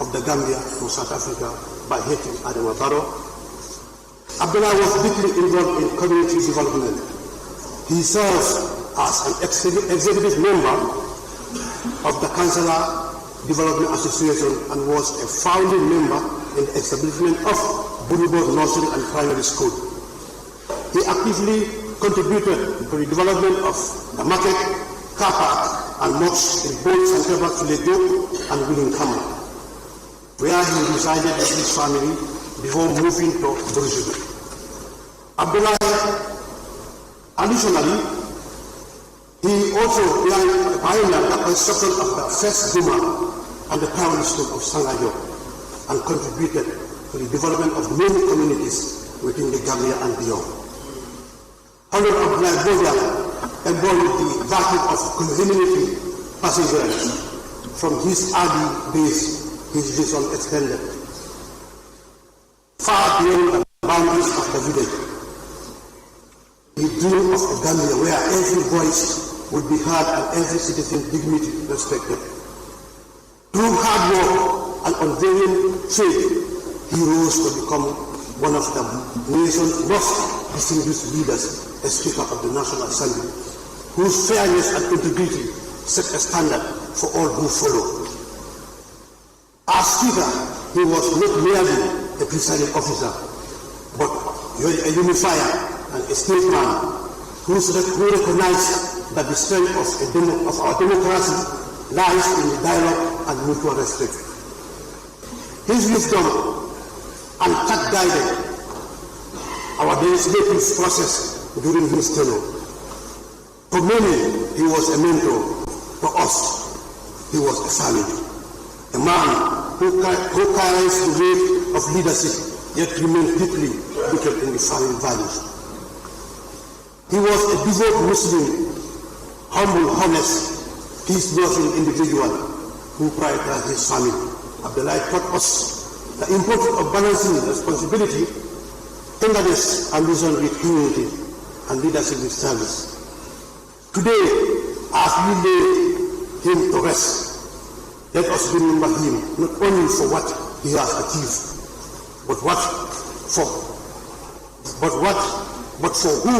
Speaker 3: of the Gambia to South Africa by Haiti Adama Barrow. Abdullah was deeply involved in community development. He serves as an executive member of the Councillor Development Association and was a founding member in the establishment of Burubor Nursery and Primary School. He actively contributed to the development of the market, car park, and mosques in both Santiago Tuledo and Wellingara, where he resided with his family before moving to Bojang. Abdullah, additionally, He also pioneered the construction of the first Duma and the primary school of Sangajo and contributed to the development of many communities within the Gambia and beyond. Honorable Bojang embodied the virtue of community perseverance. From his early days, his vision extended far beyond the boundaries of the village. He dreamed of a Gambia where every voice would be heard and every citizen's dignity respected. Through hard work and unwavering faith, he rose to become one of the nation's most distinguished leaders, a Speaker of the National Assembly, whose fairness and integrity set a standard for all who follow. As Speaker, he was not merely a presiding officer, but a unifier and a statesman who recognized that the strength of our democracy lies in the dialogue and mutual respect. His wisdom and tact guided our legislative process during his tenure. For many, he was a mentor. For us, he was a family. A man who carries the weight of leadership, yet remains deeply rooted in the family values. He was a devout Muslim, humble, honest, peace-loving individual who prioritized his family. Abdullah taught us the importance of balancing responsibility, tenderness, and vision with humility, and leadership with service. Today, as we lay him to rest, let us remember him not only for what he has achieved, but for who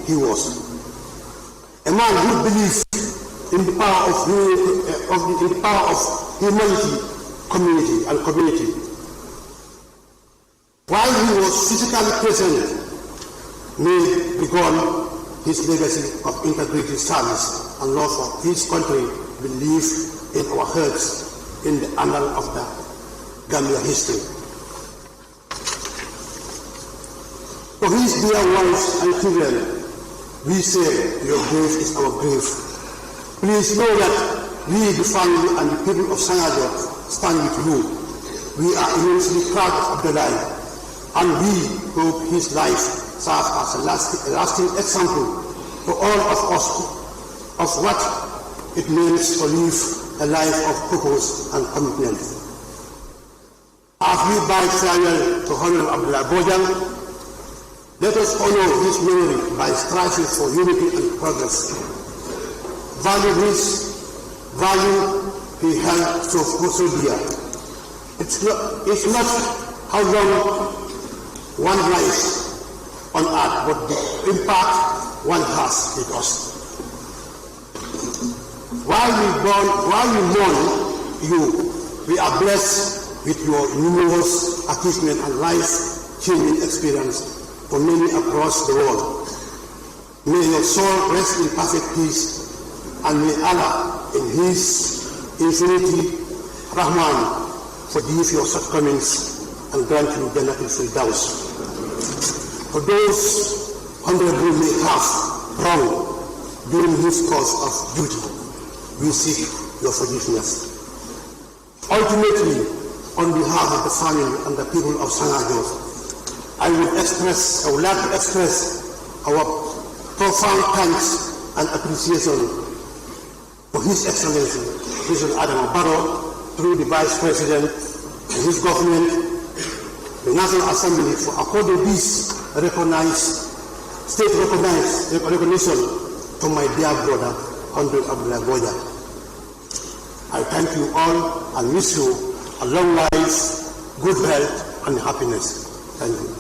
Speaker 3: he was. A man who believed in the power of humanity, community. While he was physically present, may begun his legacy of integrity, service, and love for his country will live in our hearts in the annals of the Gambia history. For his dear wives and children, we say your grave is our grave. Please know that we, the family and the people of Sangajo, stand with you. We are immensely proud of Abdullah, and we hope his life serves as a lasting example for all of us of what it means to live a life of purpose and commitment. As we bid farewell to Honorable Abdullah Bojang, let us honor his memory by striving for unity and progress. Value he held so dear. It's not how long one lies on earth, but the impact one has with us. While we mourn you, we are blessed with your numerous achievements and life-changing experience for many across the world. May your soul rest in perfect peace, and may Allah, in His infinity, Rahman, forgive your shortcomings and grant you Jannatul Firdaus. For those honorable may have wrong during his course of duty, we seek your forgiveness. Ultimately, on behalf of the family and the people of Sangajo, I would like to express our profound thanks and appreciation for His Excellency, President Adam Barrow, through the Vice President and his government, the National Assembly, for according this state-recognized recognition to my dear brother, Honorable Abdullah Bojang. I thank you all and wish you a long life, good health, and happiness. Thank you.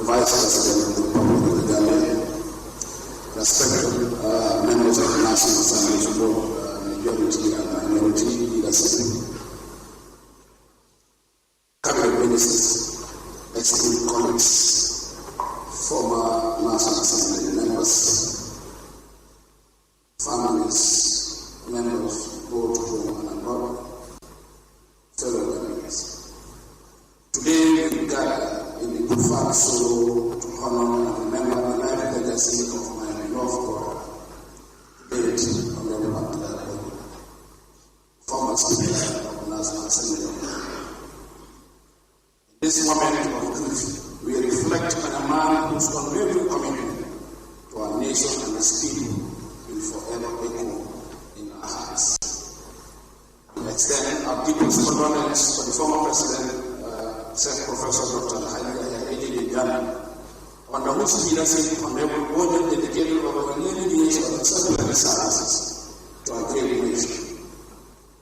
Speaker 5: the Vice President of the Republic of the Gambia, respected members of the National Assembly, both majority and minority leadership, cabinet ministers, esteemed colleagues, former National Assembly members, families, members both home and abroad, fellow Gambians. Today we gather in the good Father Solo to honor and remember the life legacy of my beloved brother, late Honorable Abdullah, former Speaker of the National Assembly. In this moment of grief, we reflect on a man whose unwavering commitment to our nation and its people will forever echo in our hearts. We extend our deepest condolence to the former President, Professor Dr. Yahya Jammeh, under whose leadership Honorable Bojang dedicated over 11 years of exemplary services to our great nation.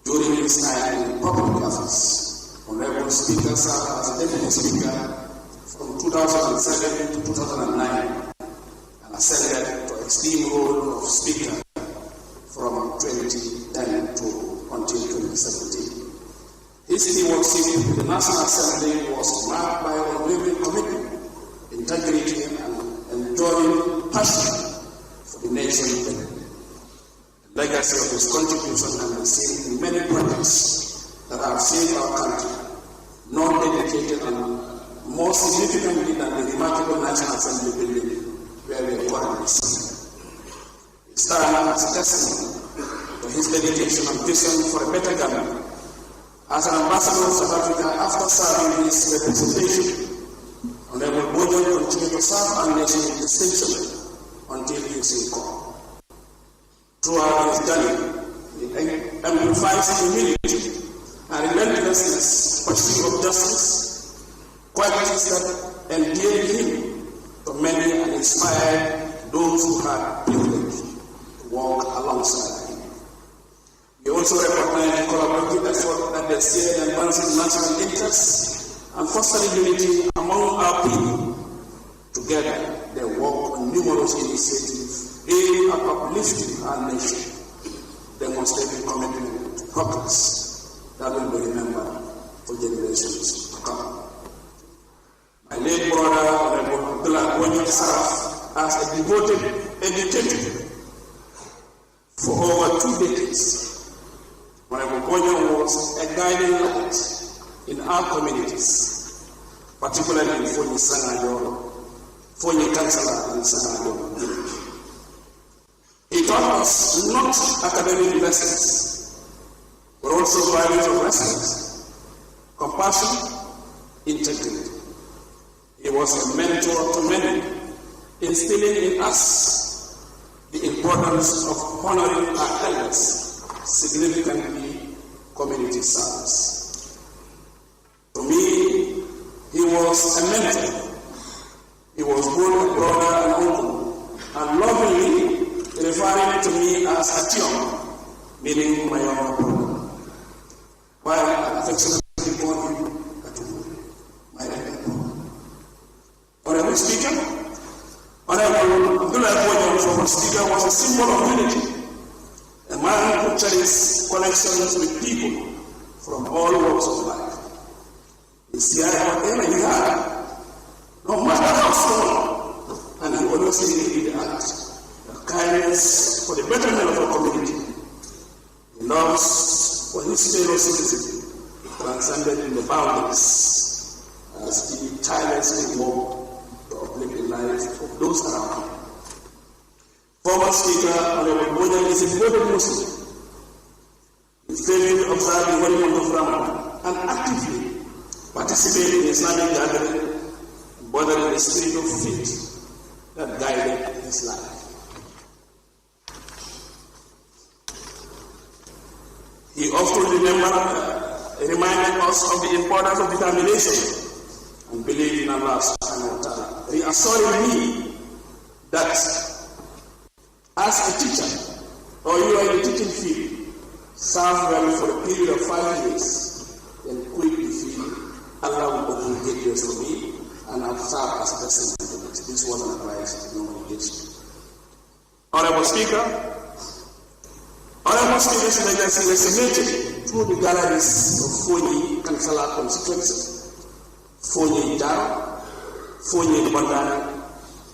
Speaker 5: During his time in public office, Honorable Speaker served as Deputy Speaker from 2007 to 2009 and ascended to esteemed role of Speaker from 2010 to until 2017. His stewardship in the National Assembly was marked by unwavering commitment, integrity, and enduring passion for the nation. The legacy of his contribution can be seen in many projects that have saved our country, not dedicated and more significantly than the remarkable National Assembly building where we are currently sitting. It stands as a testimony to his dedication and vision for a better Gambia. As an ambassador of South Africa, after serving his representation, Honorable Bojang continued to serve our nation with distinction until his recall. Throughout his journey, he amplifies humility and relentlessness, pursuit of justice, qualities that endeared him to many and inspired those who had privilege to walk alongside him. We also recognize the collaborative effort that they share in advancing national interests and fostering unity among our people. Together, they work on numerous initiatives aimed at uplifting our nation, demonstrating commitment to progress that will be remembered for generations to come. My late brother, Honorable Bojang, served as a devoted educator for over 2 decades. Honorable Bojang was a guiding light in our communities, particularly in Fonyi Sangajo, Fonyi Councillor in Sangajo village. He taught us not academic lessons, but also values of respect, compassion, integrity. He was a mentor to many, instilling in us the importance of honoring our elders, significantly community service. To me, he was a mentor. He was both a brother and uncle, and lovingly referring to me as Atiom, meaning my younger brother, while I affectionately call him Atiom, my elder brother. Honorable Speaker, Honorable Abdullah Bojang, former Speaker, was a symbol of unity. A man who cherished connections with people from all walks of life. He shared whatever he had, no matter how small, and he always did the act of kindness for the betterment of our community. He loves for his fellow citizens, transcended in the boundaries, as he tirelessly worked to uplift the life of those around him. Former Speaker Honorable Bojang is a devoted Muslim. He faithfully observed the holy month of Ramadan and actively participated in Islamic gathering, bothering the spirit of faith that guided his life. He often reminded us of the importance of determination and belief in Allah subhanahu wa ta'ala, reassuring me that as a teacher, or you are in the teaching field, serve well for a period of 5 years, then quickly feel Allah will open gateways for me, and I'll serve as a person
Speaker 4: This was an advice, no obligation. Honorable Speaker, Honorable Speaker's Excellency was submitted through the galleries of Fonyi Kansala constituency, Fonyi Jaro, Fonyi Bandana,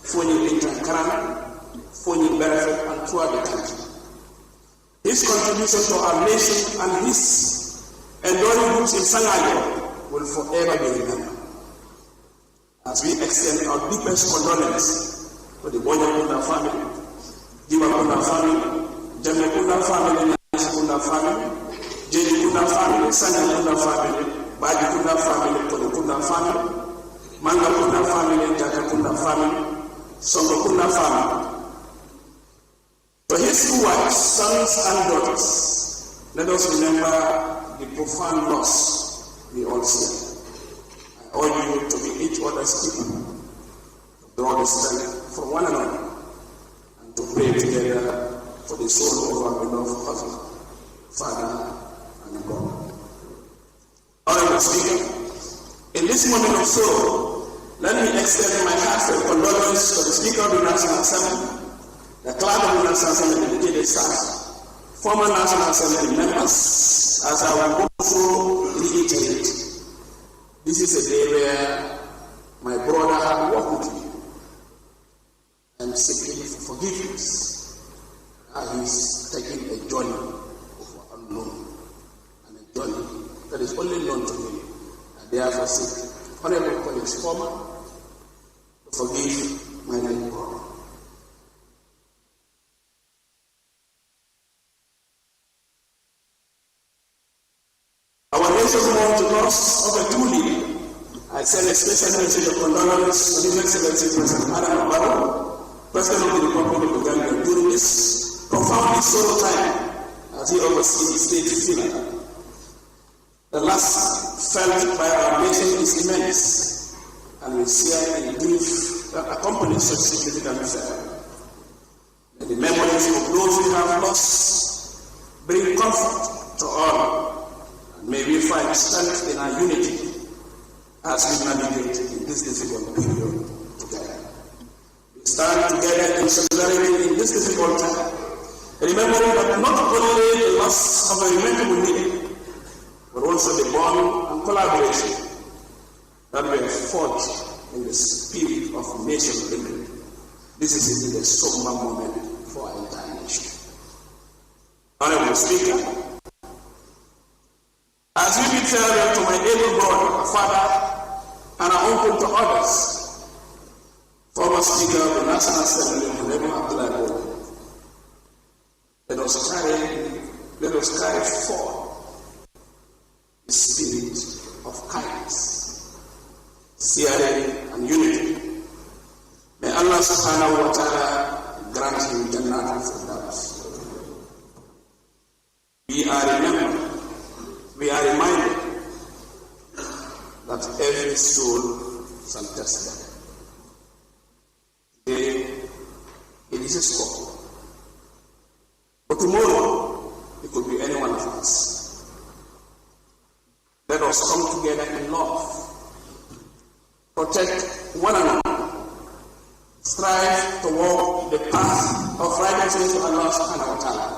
Speaker 4: Fonyi Bintan Karana, Fonyi Berefet, and throughout the country. His contribution to our nation and his enduring roots in Sangayo will forever be remembered. As we extend our deepest condolence to the Bojang family, Diwa Kunda family, Jammeh Kunda family, Nasi Kunda family, Jeji Kunda family, Sanya Kunda family, Baji Kunda family, Tony Kunda family, Manga Kunda family, Jaka Kunda family, Songo Kunda family. To his two wives, sons and daughters, let us remember the profound loss we all see. I urge you to be each other's keeper, to draw the strength from one another, and to pray together for the soul of our beloved husband, Father, and God. Honorable Speaker, in this moment of sorrow, let me extend my heartfelt condolence to the Speaker of the National Assembly, the clerk of the National Assembly, dedicated staff, former National Assembly members, as I will also reiterate. This is a day where my brother had worked with me. I'm seeking forgiveness. He's taking a journey of unknown, and a journey that is only known to me. And therefore seek honorable colleagues former to forgive my late brother. Our nation mourns the loss of a true leader. I send a special message of condolence to His Excellency President Adam Barrow, President of the Republic of Gambia, during this profoundly sorrow time as he oversees the state funeral. The loss felt by our nation is immense, and we share in grief that accompanies such significant affair. May the memories of those we have lost bring comfort to all. May we find strength in our unity as we navigate in this difficult period together. We stand together in solidarity in this difficult time, remembering that not only the loss of a remarkable leader, but also the bond and collaboration that were forged in the spirit of nation building. This is indeed a somber moment for our entire nation. Honorable Speaker, as we bid farewell to my able brother, a father, and an uncle to others, former Speaker of the National Assembly, Honorable Abdullah Bojang, let us carry forth the spirit of kindness, sharing, and unity. May Allah subhanahu wa ta'ala grant him Jannah al-Firdaus. We are reminded that every soul shall test them. Today, it is a score. But tomorrow, it could be any one of us. Let us come together in love, protect one another, strive to walk the path of righteousness to Allah subhanahu wa ta'ala.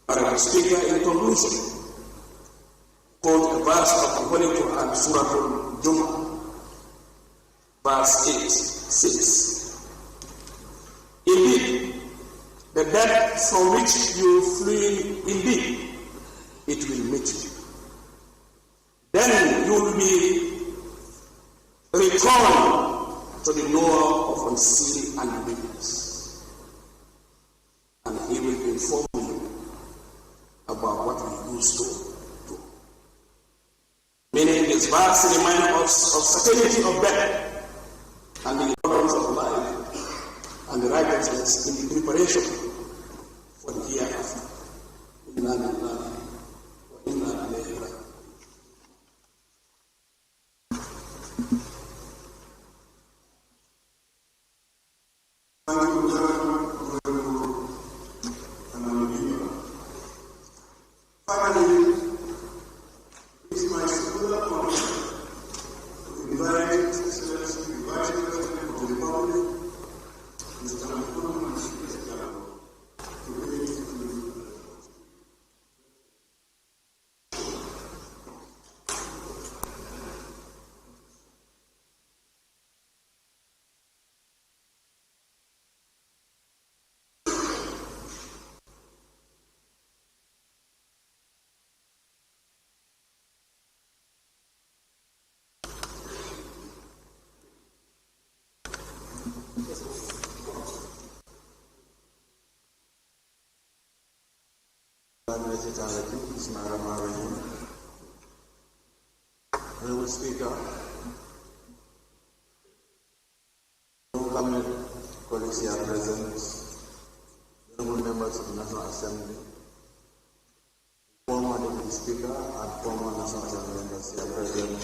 Speaker 4: Honorable Speaker, in conclusion, quote a verse of the Holy Quran, Surah Al-Jumu'ah, verse 8, 6. Indeed, the death from which you flee, indeed, it will meet you. Then you will be recalled to the knower of unseen and witness, and he will inform you about what we used to do. Meaning this verse reminds us of certainty of death and the importance of life and the righteousness in the preparation for the hereafter. Inna lillahi wa inna ilayhi raji'un.
Speaker 3: Finally, it's my singular honor to invite His Excellency, the Vice President of the Republic
Speaker 5: Honorable Speaker, cabinet colleagues here present, honorable members of the National Assembly, former Deputy Speaker and former National Assembly members here present,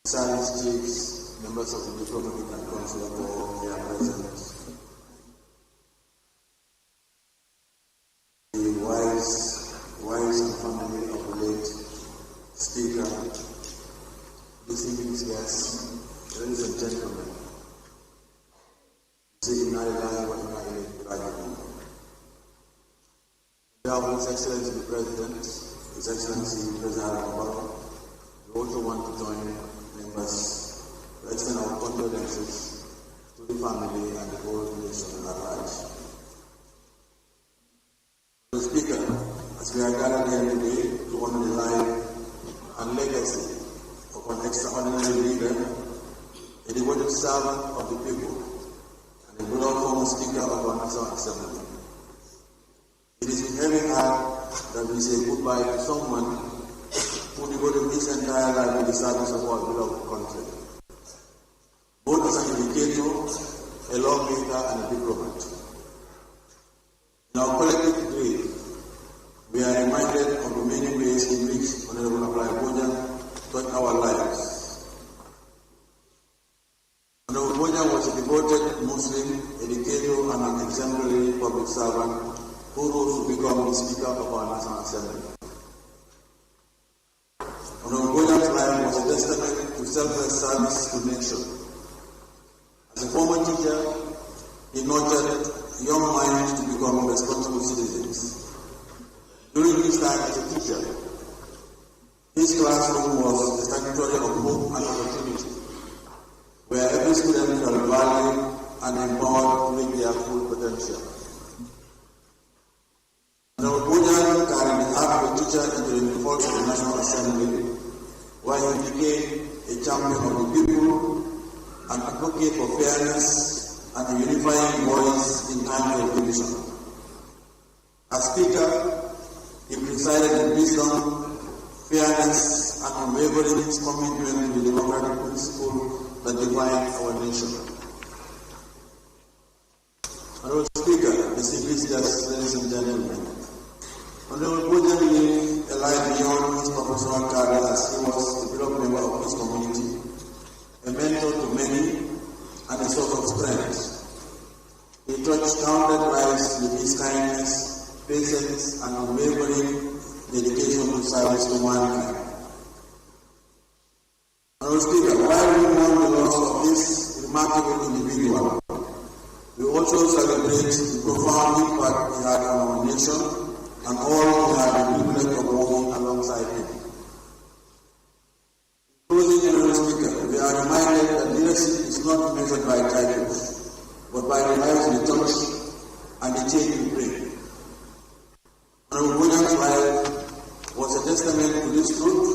Speaker 5: service chiefs, members of the diplomatic and consular corps here present, the wives and family of the late Speaker, distinguished guests, ladies and gentlemen, His Excellency the President, His Excellency President Obama, we also want to join members to extend our condolences to the family and the whole nation at large. Mr. Speaker, as we are gathered here today to honor the life and legacy of an extraordinary leader, a devoted servant of the people, and a beloved former Speaker of our National Assembly. It is with heavy heart that we say goodbye to someone who devoted his entire life to the service of our beloved country, both as an educator, a lawmaker, and a diplomat. In our collective grief, we are reminded of the many ways in which Honorable Bojang touched our lives. Honorable Bojang was a devoted Muslim, educator, and an exemplary public servant who rose to become the Speaker of our National Assembly. Honorable Bojang's life was a testament to selfless service to the nation. As a former teacher, he nurtured young minds to become responsible citizens. During his time as a teacher, his classroom was a sanctuary of hope and opportunity, where every student felt valued and empowered to reach their full potential. Honorable Bojang carried the heart of a teacher into the halls of the National Assembly, where he became a champion of the people, an advocate for fairness, and a unifying voice in times of division. As Speaker, he presided in wisdom, fairness, and unwavering commitment to the democratic principle that define our nation. Honorable Speaker, distinguished guests, ladies and gentlemen, Honorable Bojang lived a life beyond his professional career as he was a beloved member of his community, a mentor to many, and a source of strength. He touched countless lives with his kindness, patience, and unwavering dedication to service to mankind. Honorable Speaker, while we mourn the loss of this remarkable individual, we also celebrate the profound impact he had on our nation and all who had the privilege of working alongside him. In closing, Honorable Speaker, we are reminded that leadership is not measured by titles, but by the lives we touch and the change we bring. Honorable Bojang's life was a testament to this truth,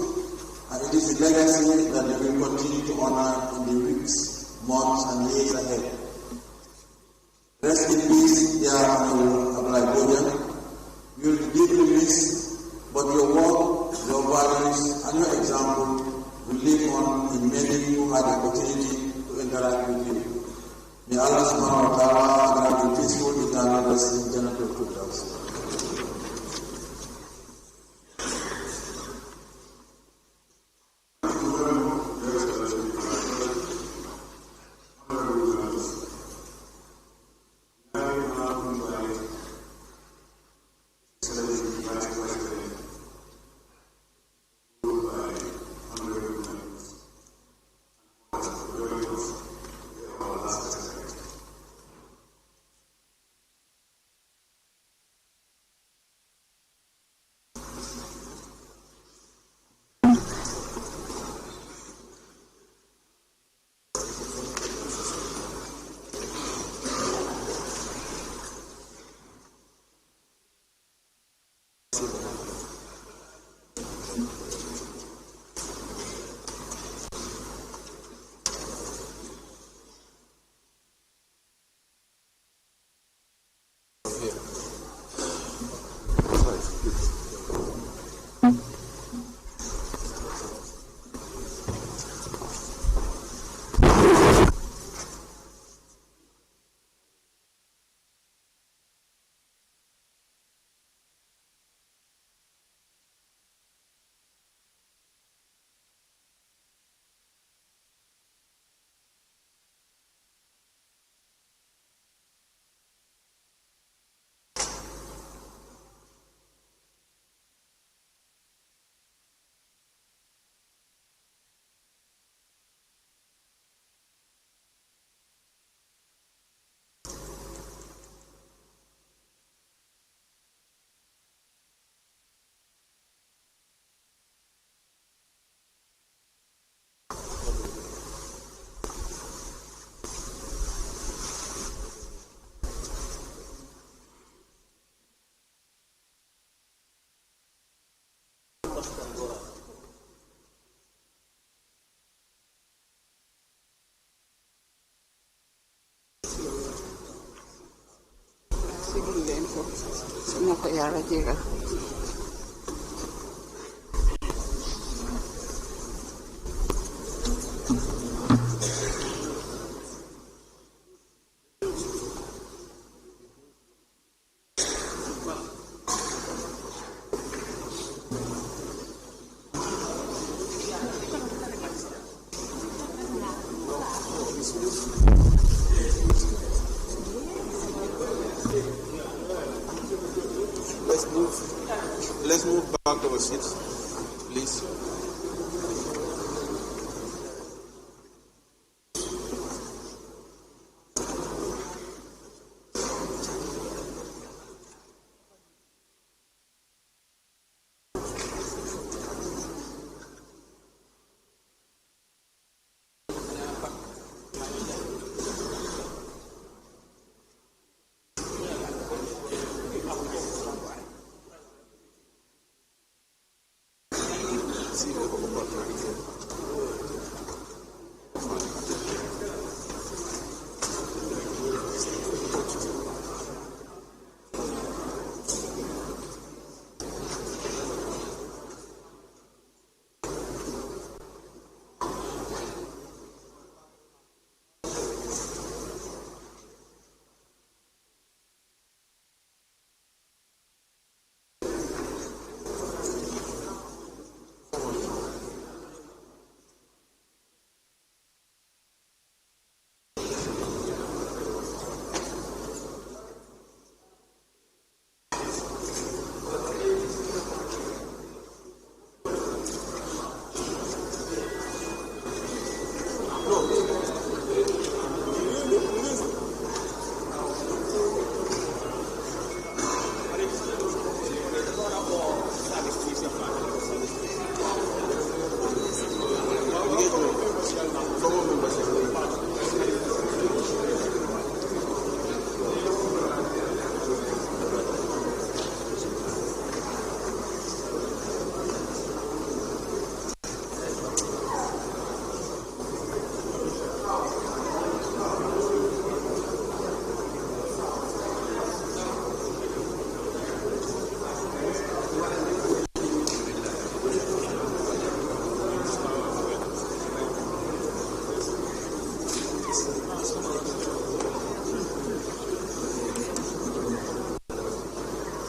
Speaker 5: and it is a legacy that we will continue to honor in the weeks, months, and years ahead. Rest in peace, dear Honorable Bojang. You will be deeply missed, but your work, your values, and your example will live on in many who had the opportunity to interact with you. May Allah subhanahu wa ta'ala grant you peaceful eternal rest in Jannatul Firdaus.
Speaker 6: jéggal leen ko na ko yàlla jéggal.
Speaker 7: Let's move back to our seats, please.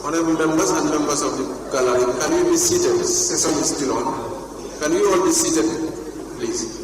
Speaker 7: Honorable members and members of the gallery, can you be seated? The session is still on. Can you all be seated, please?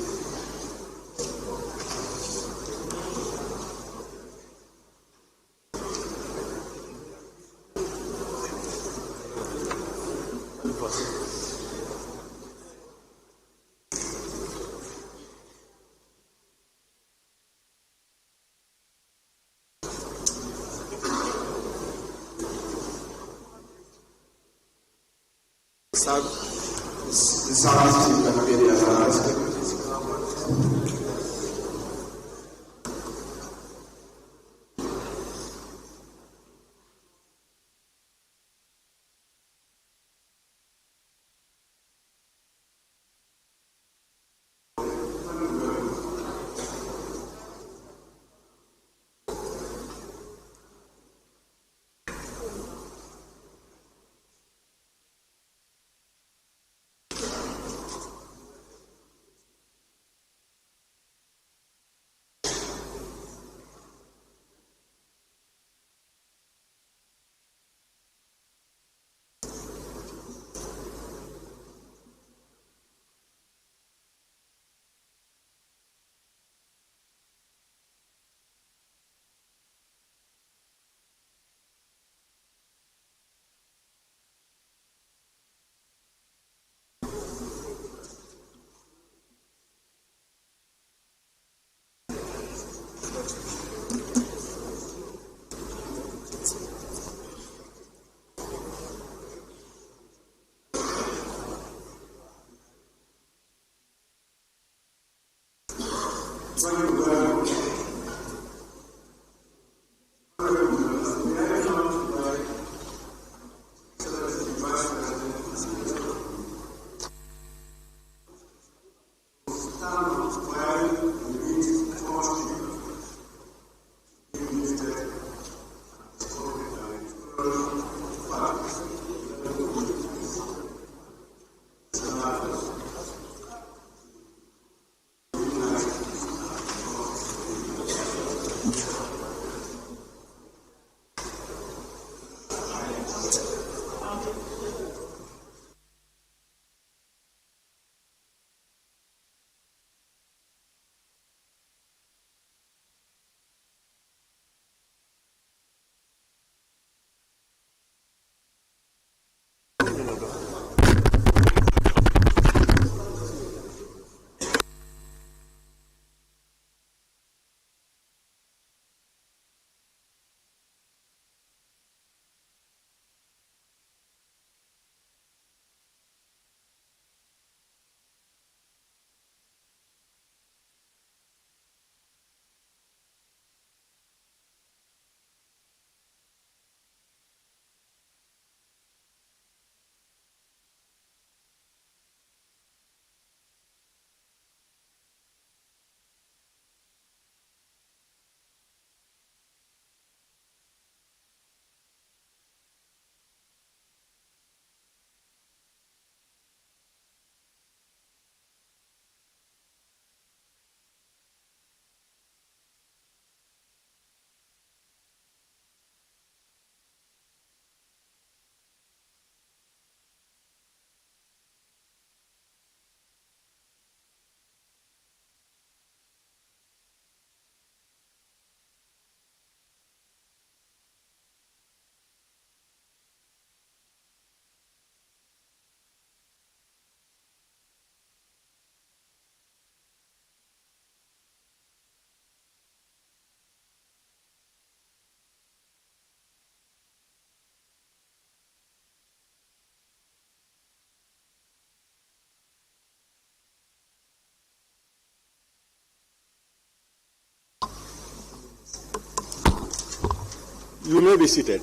Speaker 1: You may be seated.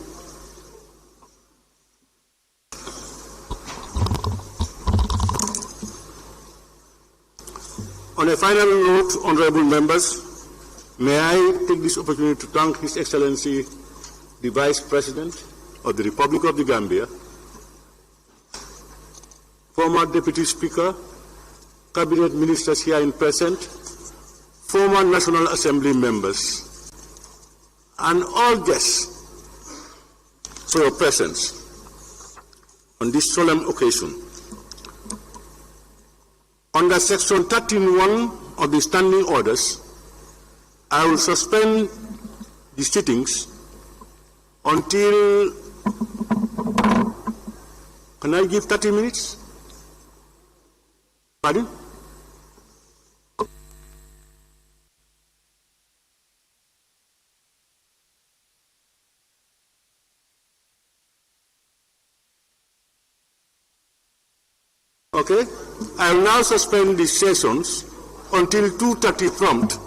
Speaker 1: On a final note, honorable members, may I take this opportunity to thank His Excellency, the Vice President of the Republic of the Gambia, former Deputy Speaker, Cabinet Ministers here in present, former National Assembly members, and all guests for your presence on this solemn occasion. Under Section 13(1) of the Standing Orders, I will suspend the sittings until, can I give 30 minutes? Pardon? Okay, I will now suspend the sessions until 2:30 prompt